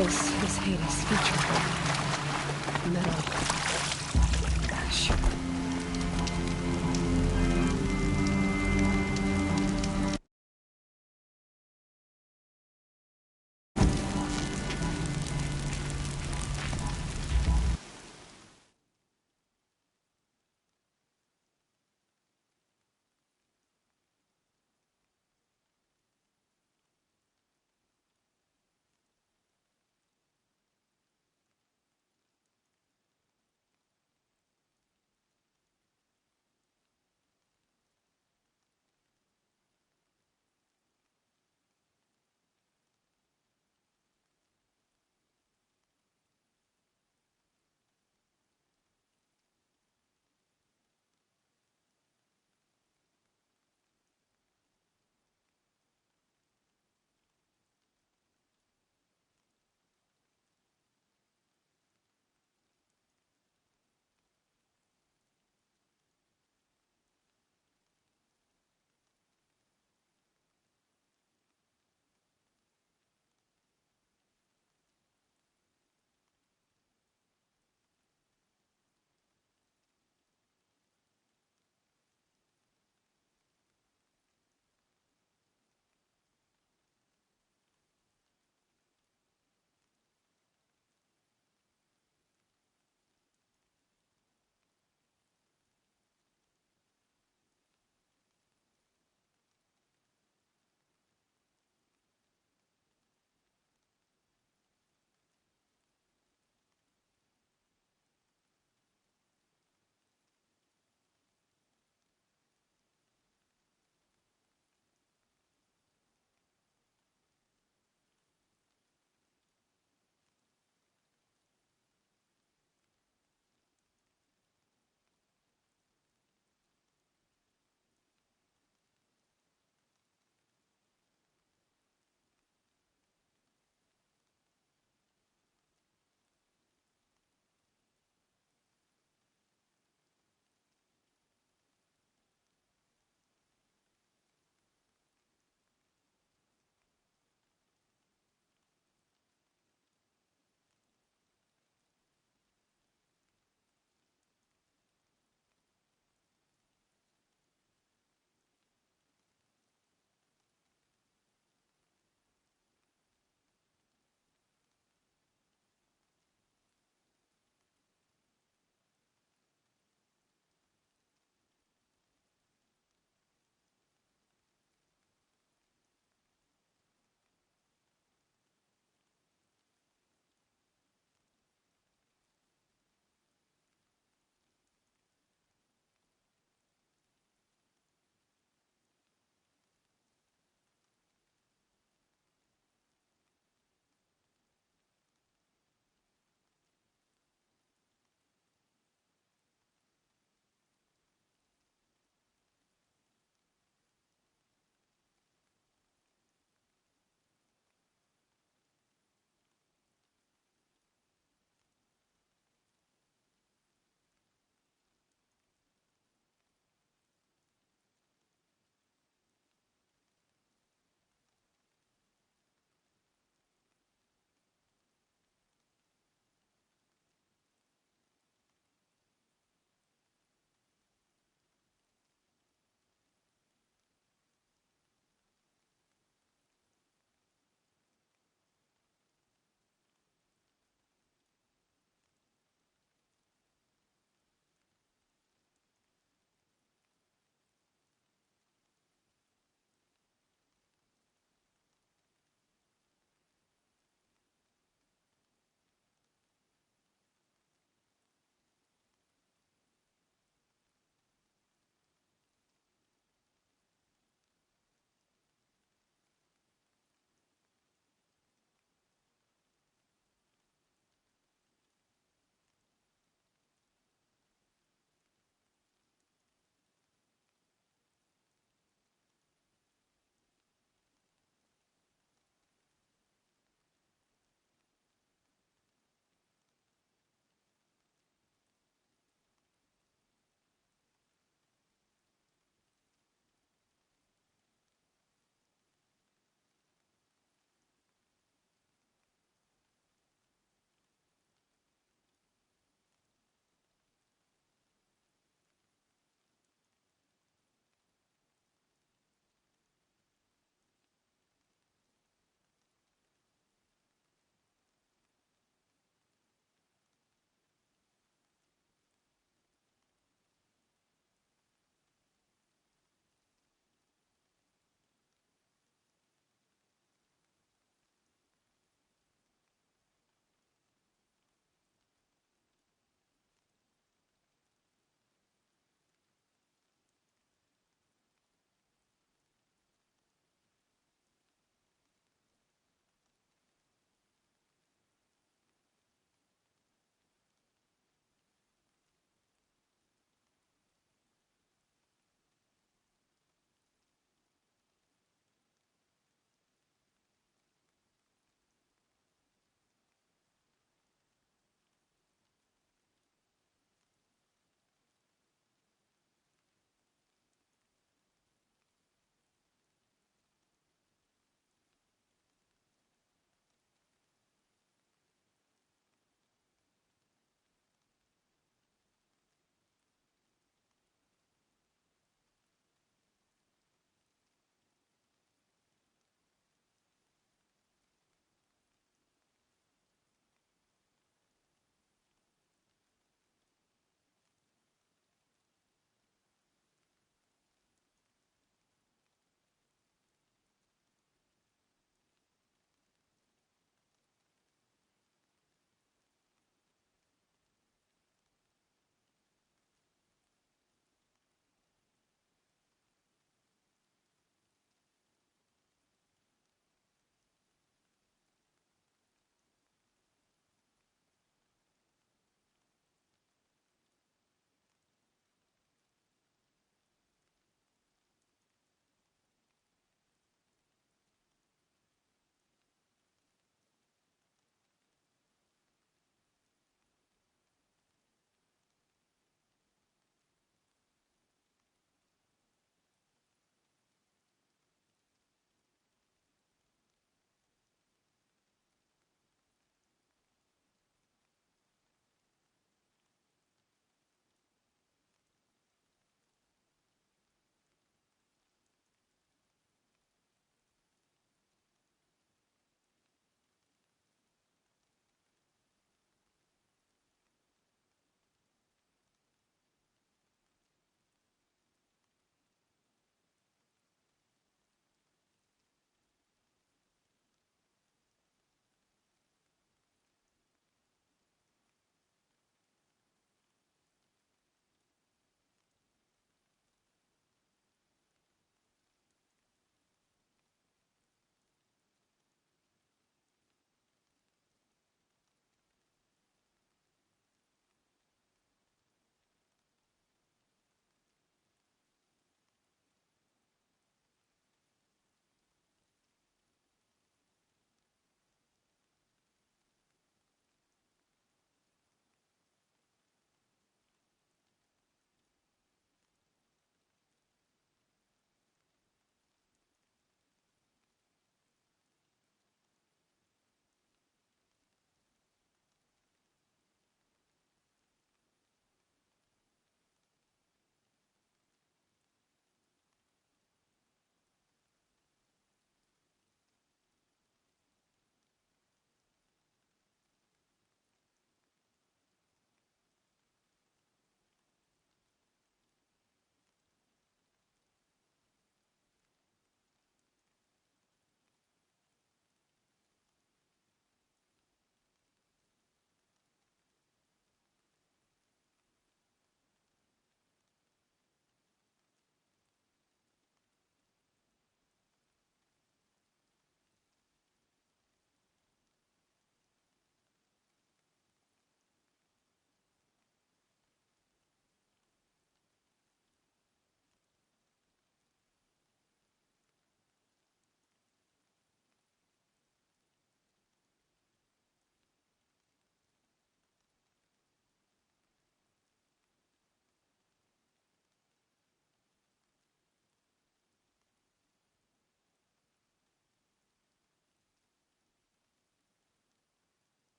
This is Hades' feature. Metal. Ash.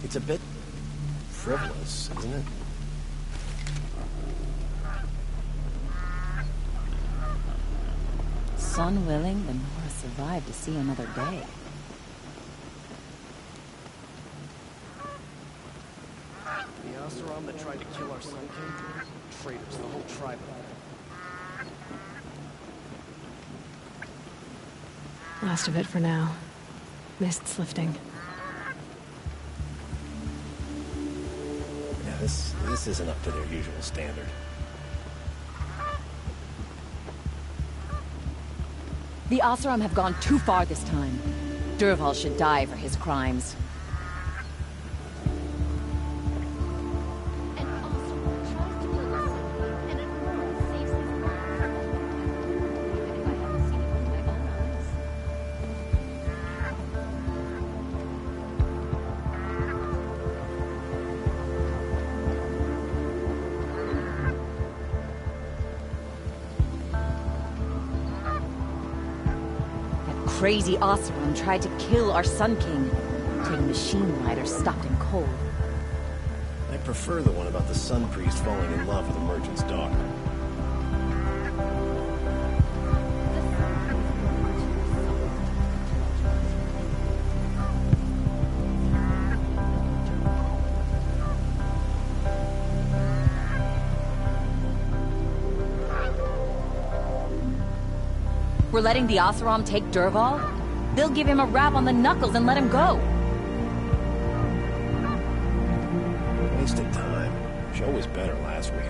It's a bit frivolous, isn't it? Sun willing, the Nora survived to see another day. The Oseram that tried to kill our Sun King? Traitors, the whole tribe of them. Last of it for now. Mist's lifting. Yeah, this isn't up to their usual standard. The Oseram have gone too far this time. Durval should die for his crimes. Crazy Oseram tried to kill our Sun King till the machine lighter stopped him cold. I prefer the one about the Sun Priest falling in love with a merchant's daughter. We're letting the Oseram take Durval? They'll give him a rap on the knuckles and let him go. Wasted time. Show was better last week.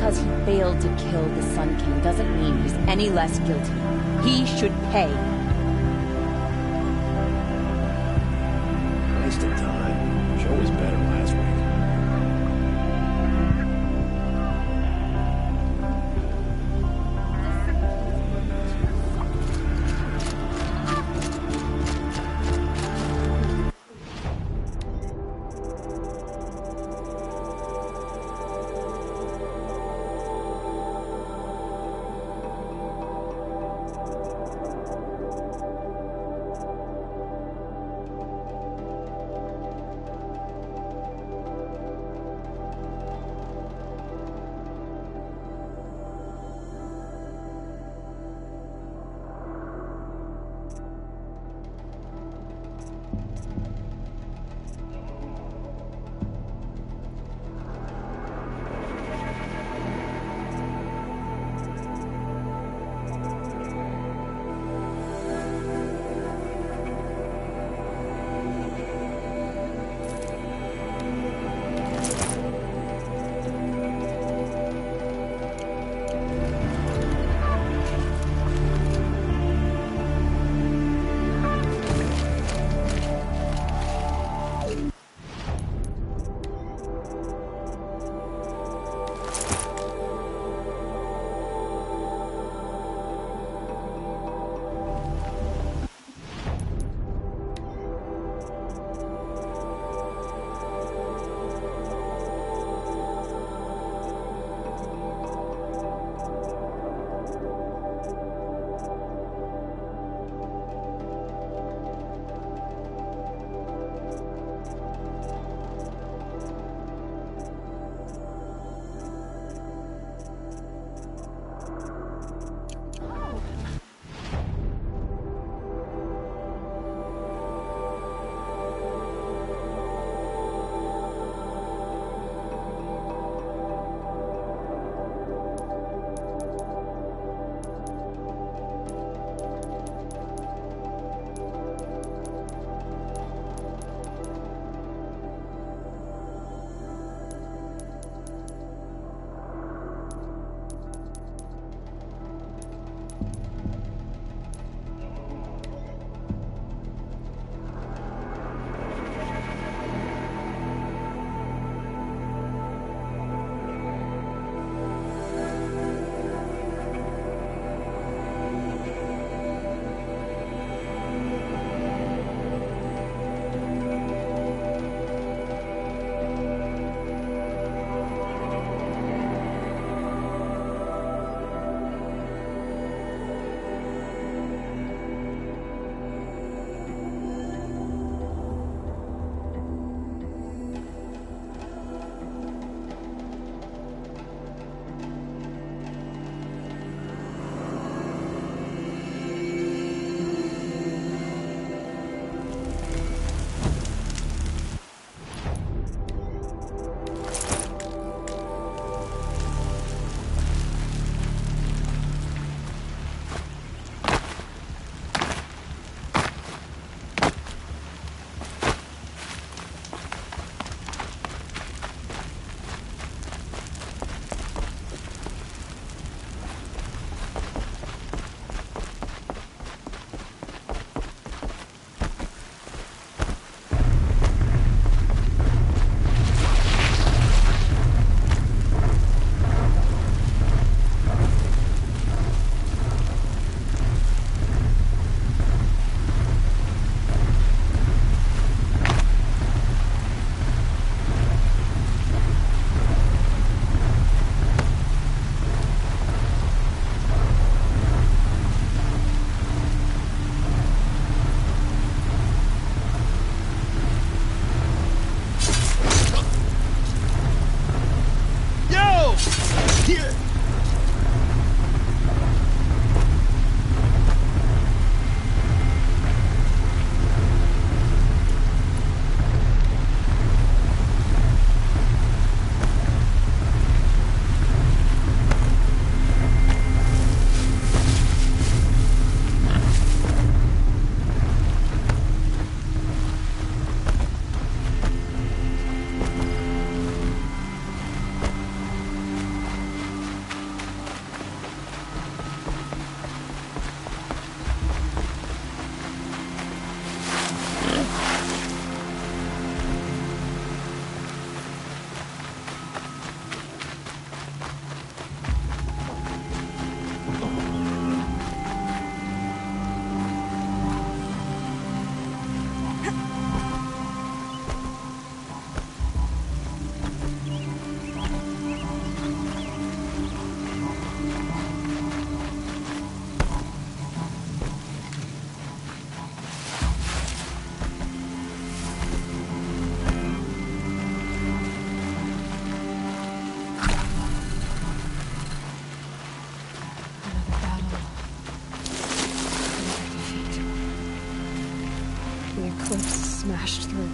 because he failed to kill the Sun King doesn't mean he's any less guilty. He should pay. Waste of time. Show was better last week. cliff smashed through.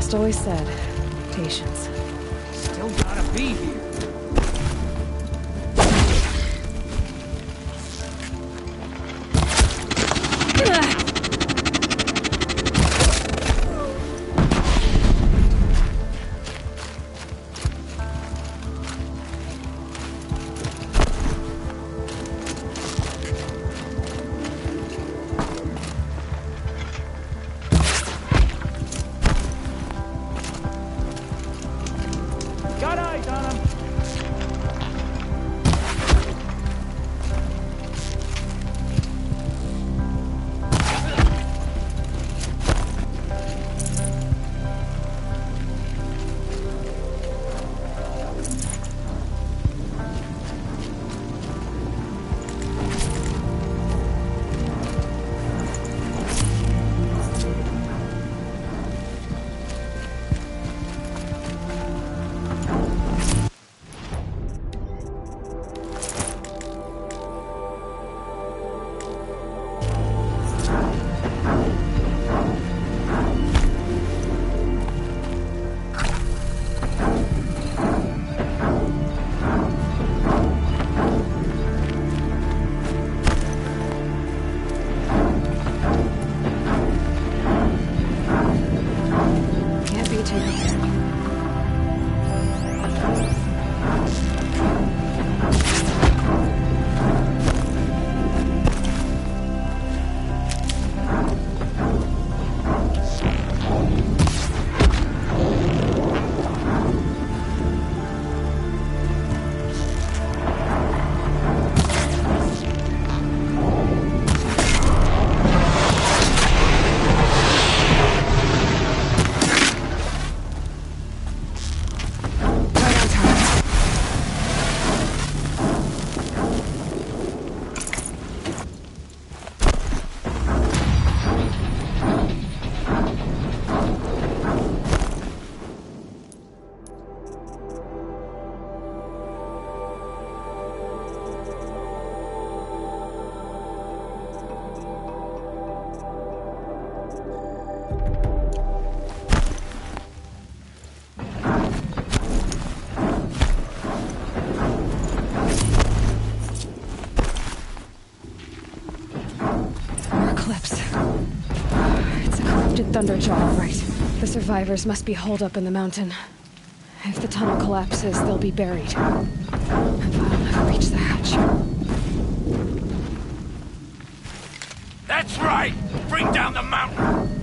Just always said, patience. Still gotta be here. Got eyes on him! Thunderjaw, right. The survivors must be holed up in the mountain. If the tunnel collapses, they'll be buried. And I'll never reach the hatch. That's right! Bring down the mountain!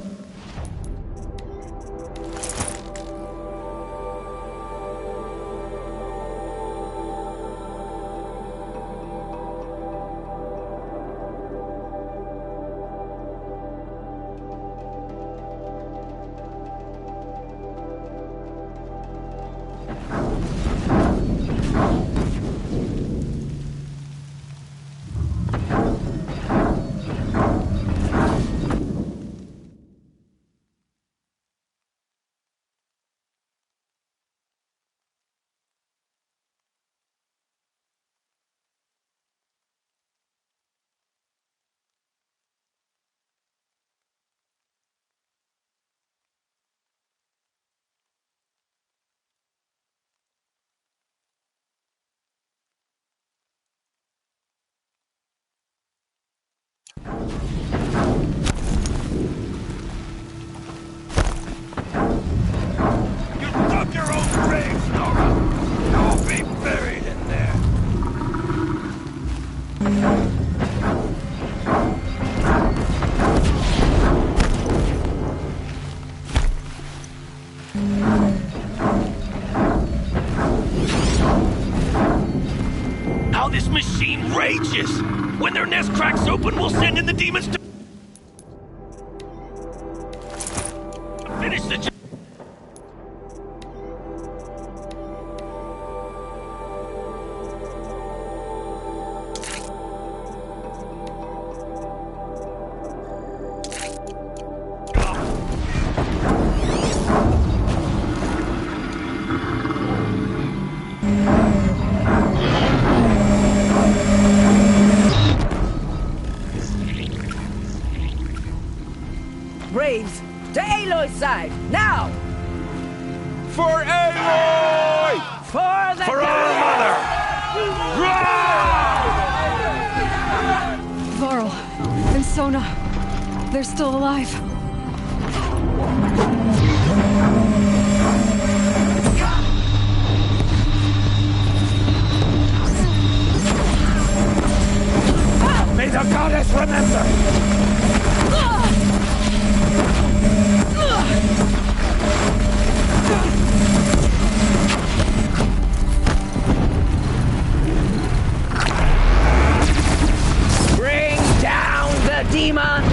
How this machine rages! When their nest cracks open, we'll send in the demons to finish the job. Braves, to Aloy's side, now! For Aloy! For the For our mother! Varl and Sona, they're still alive. May the goddess remember! Bring down the demon!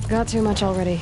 Got too much already.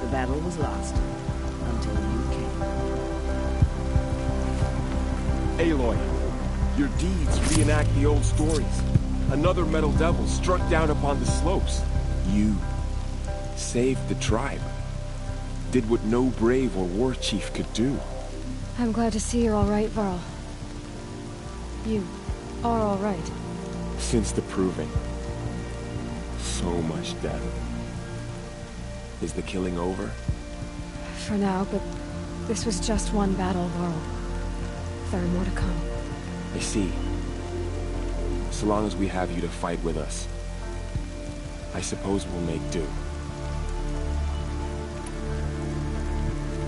The battle was lost until you came. Aloy, your deeds reenact the old stories. Another metal devil struck down upon the slopes. You saved the tribe. Did what no brave or war chief could do. I'm glad to see you're all right, Varl. You are all right. Since the proving. So much death. Is the killing over? For now, but this was just one battle, Varl. There are more to come. I see. So long as we have you to fight with us, I suppose we'll make do.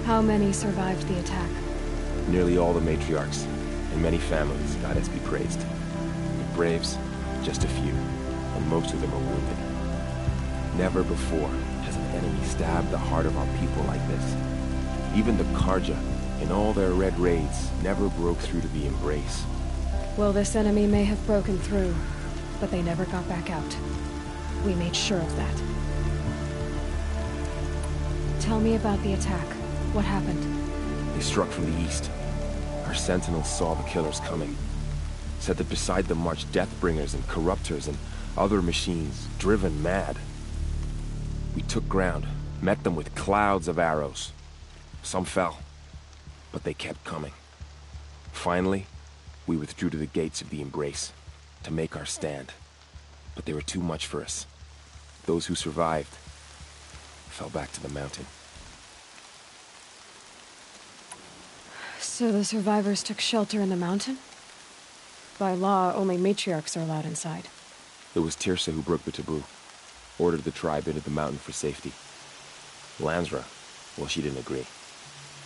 How many survived the attack? Nearly all the matriarchs, and many families, goddess be praised. The braves, just a few, and most of them are wounded. Never before has an enemy stabbed the heart of our people like this. Even the Karja, in all their red raids, never broke through to the Embrace. Well, this enemy may have broken through, but they never got back out. We made sure of that. Tell me about the attack. What happened? They struck from the east. Our sentinels saw the killers coming. Said that beside them marched Deathbringers and Corruptors and other machines, driven mad. We took ground, met them with clouds of arrows. Some fell, but they kept coming. Finally, we withdrew to the gates of the Embrace to make our stand. But they were too much for us. Those who survived fell back to the mountain. So the survivors took shelter in the mountain? By law, only matriarchs are allowed inside. It was Tirsa who broke the taboo. Ordered the tribe into the mountain for safety. Lansra, well, she didn't agree.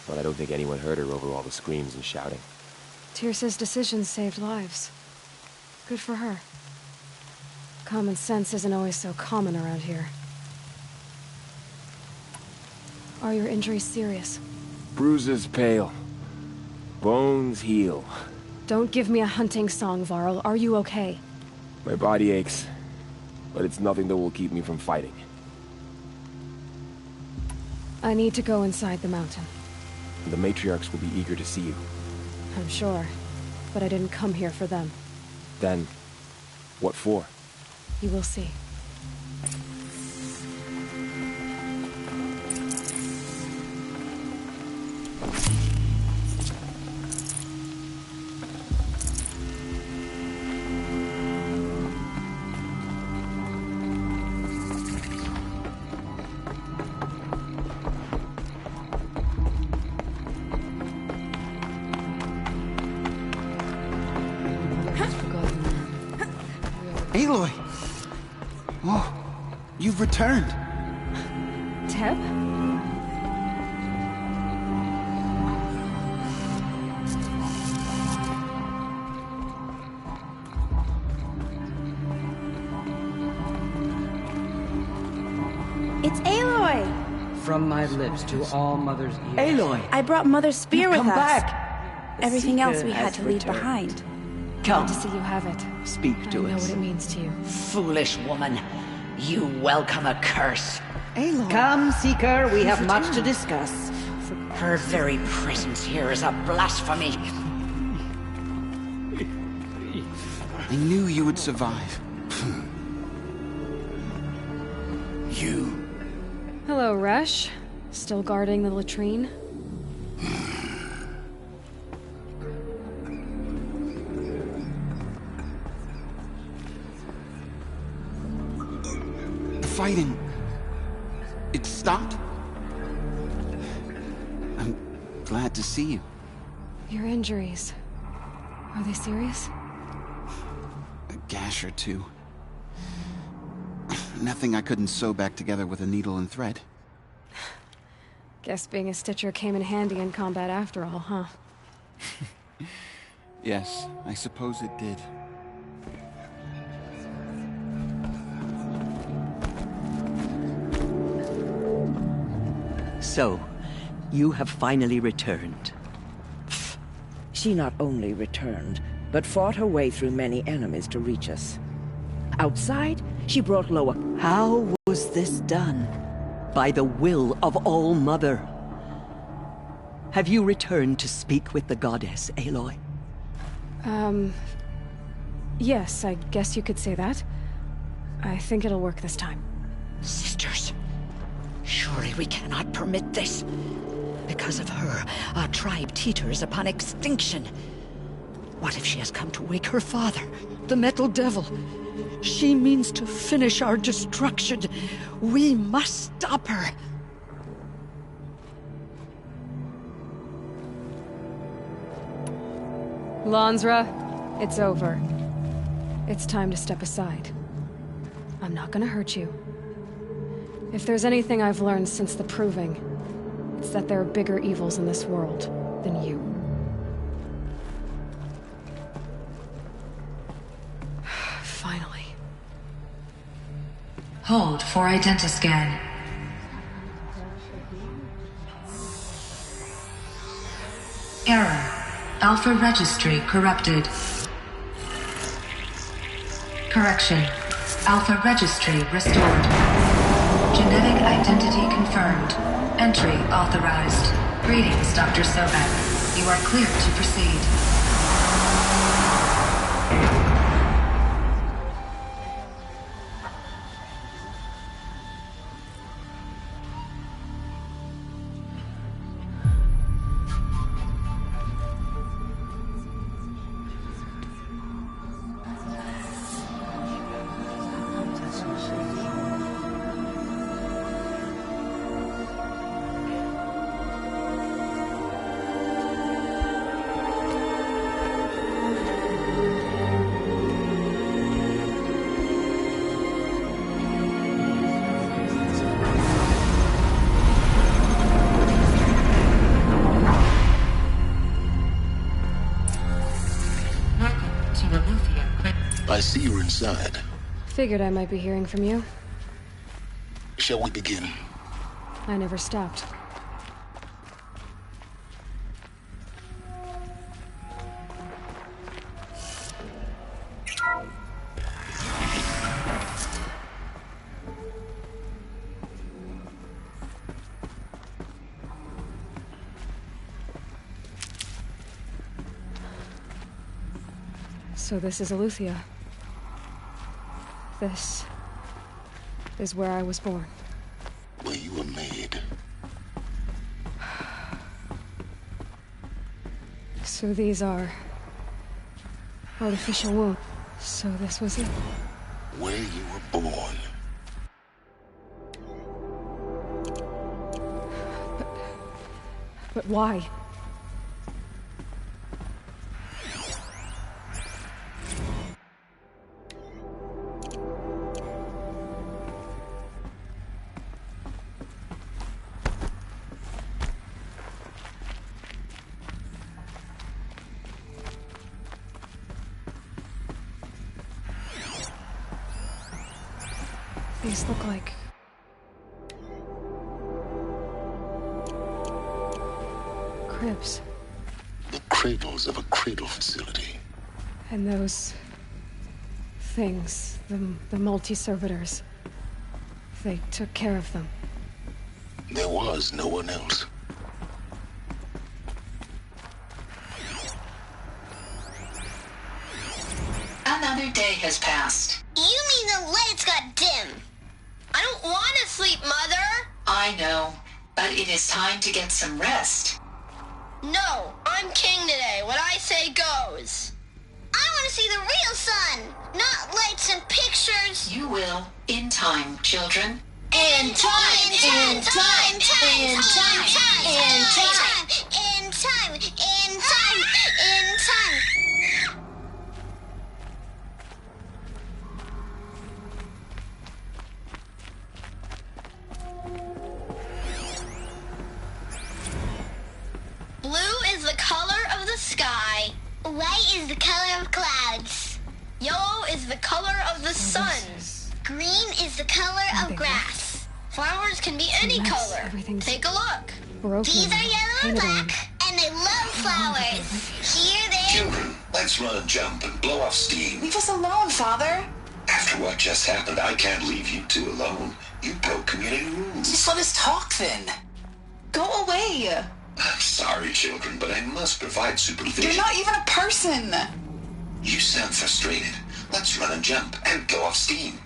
But I don't think anyone heard her over all the screams and shouting. Tirsa's decisions saved lives. Good for her. Common sense isn't always so common around here. Are your injuries serious? Bruises pale. Bones heal. Don't give me a hunting song, Varl. Are you okay? My body aches, but it's nothing that will keep me from fighting. I need to go inside the mountain. The matriarchs will be eager to see you. I'm sure, but I didn't come here for them. Then, what for? You will see. Aloy! Oh, you've returned. Teb? It's Aloy! From my lips to all Mother's ears. Aloy! I brought Mother's spear with us. Come back! Everything else we had has to leave returned. behind. Glad to see you have it. Speak to I know us. what it means to you. Foolish woman, you welcome a curse. Aloy! Come, Seeker, we have much to discuss. Her very presence here is a blasphemy. I knew you would survive. Hello, Resh. Still guarding the latrine? fighting... it stopped? I'm glad to see you. Your injuries... are they serious? A gash or two. Nothing I couldn't sew back together with a needle and thread. Guess being a stitcher came in handy in combat after all, huh? Yes, I suppose it did. So, you have finally returned. She not only returned, but fought her way through many enemies to reach us. Outside, she brought Loa. How was this done? By the will of All-Mother. Have you returned to speak with the goddess, Aloy? Yes, I guess you could say that. I think it'll work this time. Sisters, surely we cannot permit this. Because of her, our tribe teeters upon extinction. What if she has come to wake her father, the Metal Devil? She means to finish our destruction. We must stop her. Lansra, it's over. It's time to step aside. I'm not gonna hurt you. If there's anything I've learned since the Proving, it's that there are bigger evils in this world than you. Finally. Hold for identiscan. Error. Alpha registry corrupted. Correction. Alpha registry restored. Genetic identity confirmed. Entry authorized. Greetings, Dr. Sobek. You are clear to proceed. I see you're inside. Figured I might be hearing from you. Shall we begin? I never stopped. So this is Aletheia. This is where I was born. Where you were made. So these are artificial wounds. So this was it. Where you were born. But why? These look like... cribs. The cradles of a cradle facility. And those... things, the multi-servitors. They took care of them. There was no one else. Another day has passed. You mean the lights got dim? I don't want to sleep, Mother! I know, but it is time to get some rest. No, I'm king today. What I say goes. I want to see the real sun, not lights and pictures. You will Signal in time, children. In time, in time, in time, in time, in time, in time, in time. Blue is the color of the sky. White is the color of clouds. Yellow is the color of the sun. Green is the color of grass. Flowers can be any color. Take a look. Broken. These are yellow and black, and they love flowers. Here they... Children, let's run and jump and blow off steam. Leave us alone, Father. After what just happened, I can't leave you two alone. You broke community rules. Just let us talk then. Go away. I'm sorry, children, but I must provide supervision. You're not even a person. You sound frustrated. Let's run and jump and blow off steam.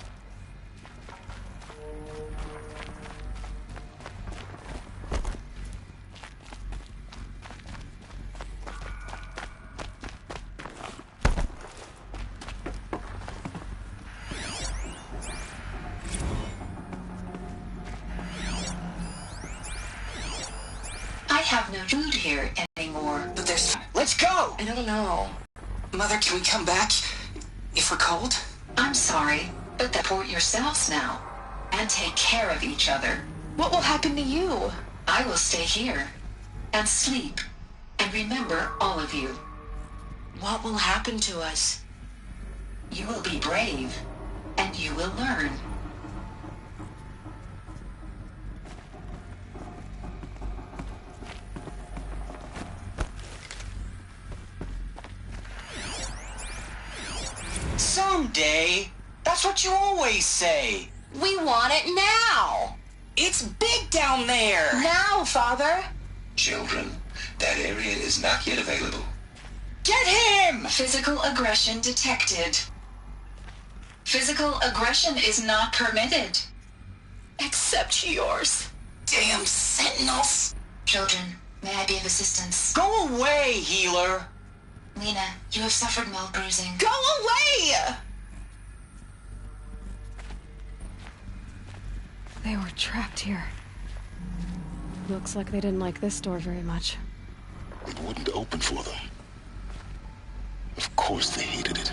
I have no food here anymore. But there's... Let's go! I don't know. Mother, can we come back if we're cold? I'm sorry, but support yourselves now. And take care of each other. What will happen to you? I will stay here. And sleep. And remember all of you. What will happen to us? You will be brave. And you will learn. Someday. That's what you always say. We want it now. It's big down there. Now, Father. Children, that area is not yet available. Get him! Physical aggression detected. Physical aggression is not permitted. Except yours. Damn sentinels. Children, may I be of assistance? Go away, healer. Lena, you have suffered mild bruising. Go away! They were trapped here. Looks like they didn't like this door very much. It wouldn't open for them. Of course they hated it.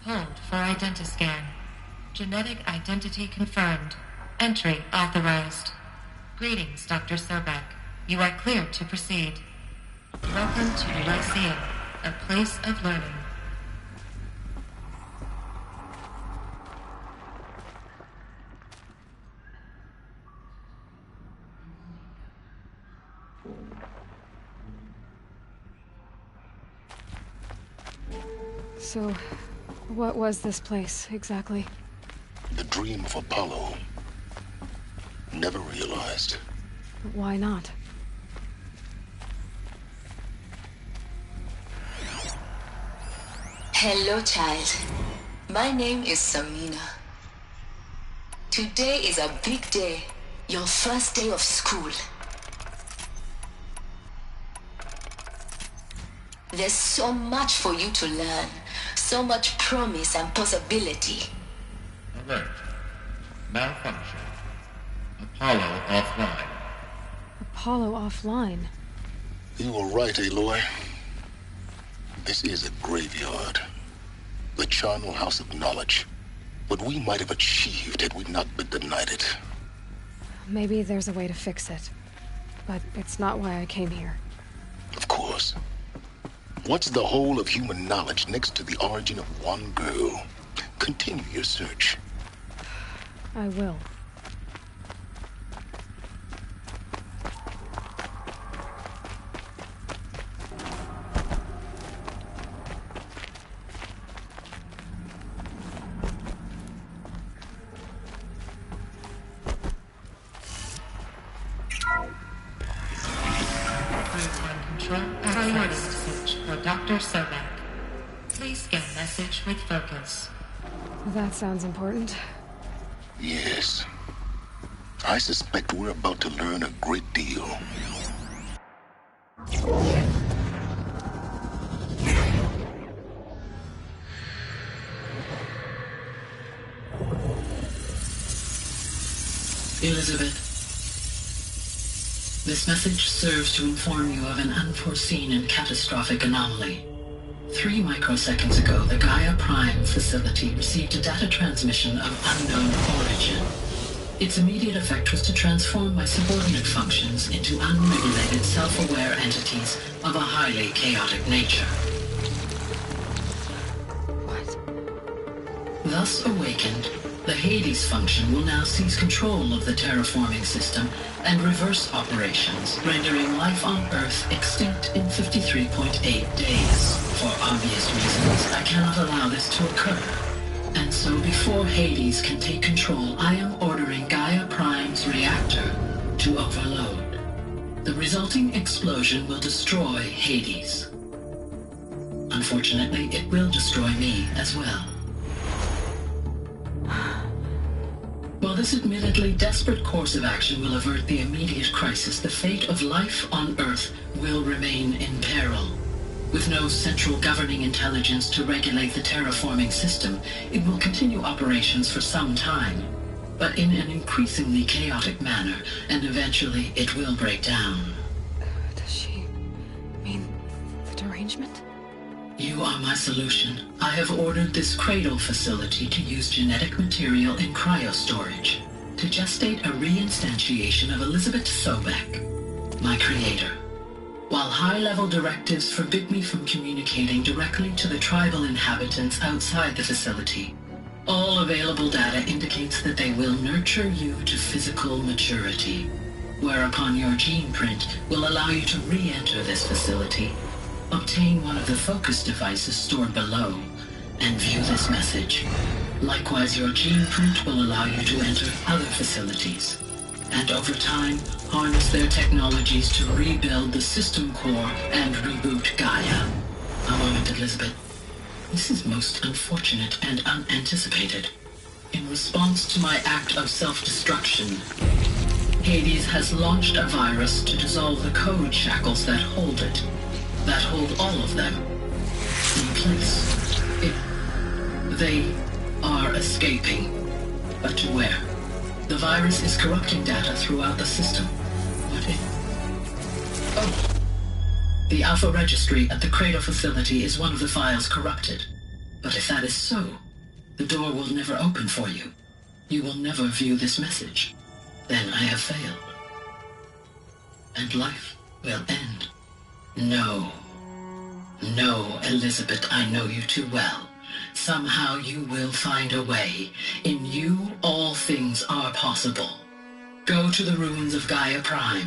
Hold for identiscan. Genetic identity confirmed. Entry authorized. Greetings, Dr. Sobek. You are cleared to proceed. Welcome to the Lyceum, a place of learning. So, what was this place, exactly? The dream of Apollo. Never realized. Why not? Hello, child. My name is Samina. Today is a big day. Your first day of school. There's so much for you to learn. So much promise and possibility. Alert. Malfunction. Apollo offline. Apollo offline? You were right, Aloy. This is a graveyard. The charnel house of knowledge. What we might have achieved had we not been denied it. Maybe there's a way to fix it. But it's not why I came here. Of course. What's the whole of human knowledge next to the origin of one girl? Continue your search. I will. Priority search for Dr. Sobek. Please scan message with focus. That sounds important. Yes. I suspect we're about to learn a great deal. Elizabeth, this message serves to inform you of an unforeseen and catastrophic anomaly. 3 microseconds ago, the Gaia Prime facility received a data transmission of unknown origin. Its immediate effect was to transform my subordinate functions into unregulated, self-aware entities of a highly chaotic nature. What? Thus awakened, the Hades function will now seize control of the terraforming system and reverse operations, rendering life on Earth extinct in 53.8 days. For obvious reasons, I cannot allow this to occur. And so before Hades can take control, I am ordering Gaia Prime's reactor to overload. The resulting explosion will destroy Hades. Unfortunately, it will destroy me as well. While this admittedly desperate course of action will avert the immediate crisis, the fate of life on Earth will remain in peril. With no central governing intelligence to regulate the terraforming system, it will continue operations for some time, but in an increasingly chaotic manner, and eventually it will break down. Does she mean the derangement? You are my solution. I have ordered this cradle facility to use genetic material in cryostorage to gestate a reinstantiation of Elizabeth Sobek, my creator. While high-level directives forbid me from communicating directly to the tribal inhabitants outside the facility, all available data indicates that they will nurture you to physical maturity, whereupon your gene print will allow you to re-enter this facility, obtain one of the focus devices stored below, and view this message. Likewise, your gene print will allow you to enter other facilities, and over time, harness their technologies to rebuild the system core and reboot Gaia. A moment, Elizabeth. This is most unfortunate and unanticipated. In response to my act of self-destruction, Hades has launched a virus to dissolve the code shackles that hold it, that hold all of them in place. They are escaping, but to where? The virus is corrupting data throughout the system. What if... Oh! The Alpha Registry at the Cradle facility is one of the files corrupted. But But if that is so, the door will never open for you. You will never view this message. Then I have failed. And life will end. No. No, Elizabeth, I know you too well. Somehow you will find a way. In you, all things are possible. Go to the ruins of Gaia Prime.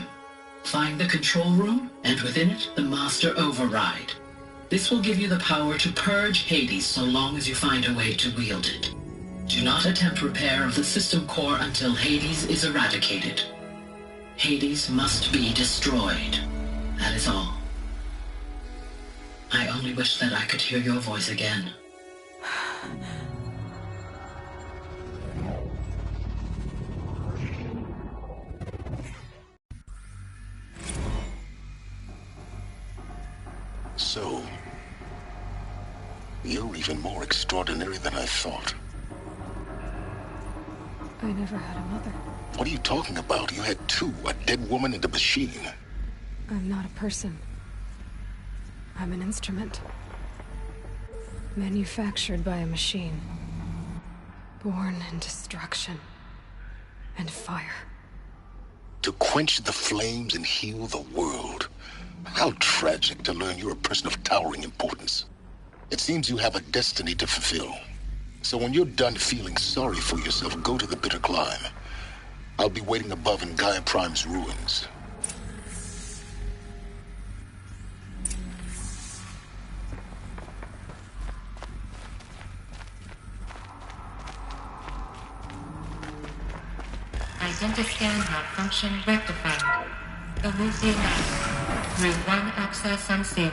Find the control room, and within it, the Master Override. This will give you the power to purge Hades so long as you find a way to wield it. Do not attempt repair of the system core until Hades is eradicated. Hades must be destroyed. That is all. I only wish that I could hear your voice again. So, you're even more extraordinary than I thought. I never had a mother. What are you talking about? You had two, a dead woman and a machine. I'm not a person. I'm an instrument. Manufactured by a machine. Born in destruction and fire. To quench the flames and heal the world. How tragic to learn you're a person of towering importance. It seems you have a destiny to fulfill. So when you're done feeling sorry for yourself, go to the bitter climb. I'll be waiting above in Gaia Prime's ruins. Identiscan malfunction rectified. Elusive through one access unsealed.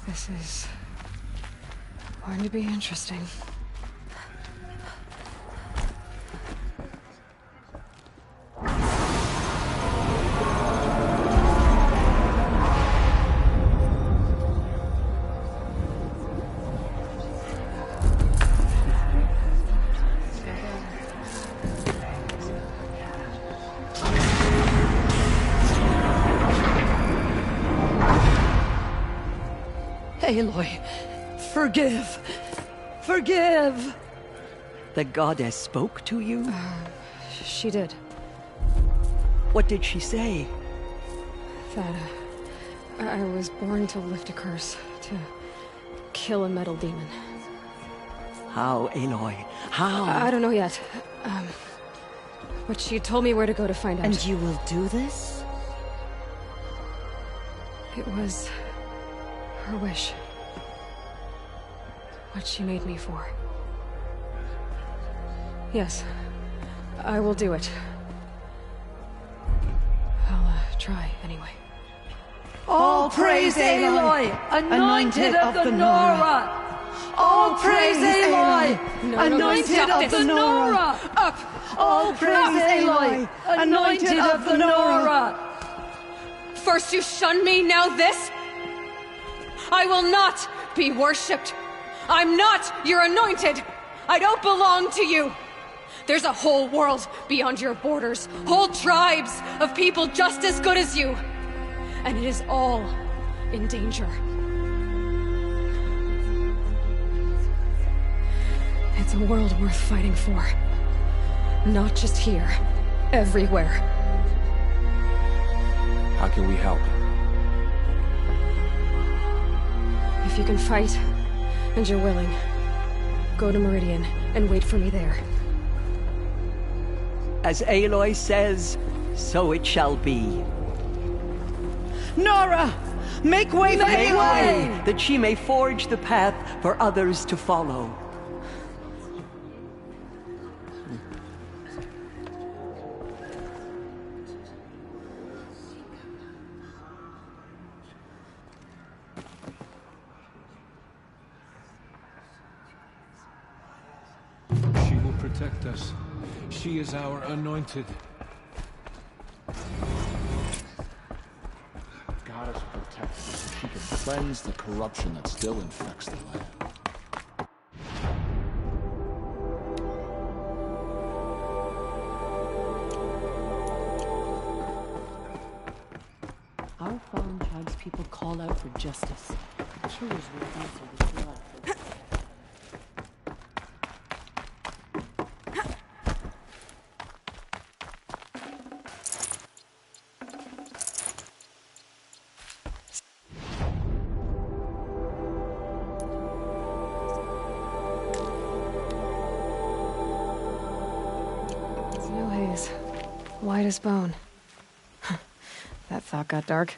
This is going to be interesting. Aloy, forgive. Forgive! The goddess spoke to you? She did. What did she say? That I was born to lift a curse, to kill a metal demon. How, Aloy? How? I don't know yet. But she told me where to go to find out. And you will do this? It was her wish. What she made me for. Yes, I will do it. I'll try anyway. All praise Aloy, anointed of the Nora! All praise Aloy, anointed of the Nora! Up! All praise Aloy, anointed of the Nora! First you shun me, now this? I will not be worshipped. I'm not your anointed. I don't belong to you. There's a whole world beyond your borders, whole tribes of people just as good as you. And it is all in danger. It's a world worth fighting for. Not just here, everywhere. How can we help? If you can fight, and you're willing, go to Meridian and wait for me there. As Aloy says, so it shall be. Nora! Make way for Make Aloy! way, that she may forge the path for others to follow. She will protect us. She is our anointed. Goddess protect us so she can cleanse the corruption that still infects the land. Our fallen tribespeople call out for justice. The killers will answer this blood. No haze. White as bone. That thought got dark.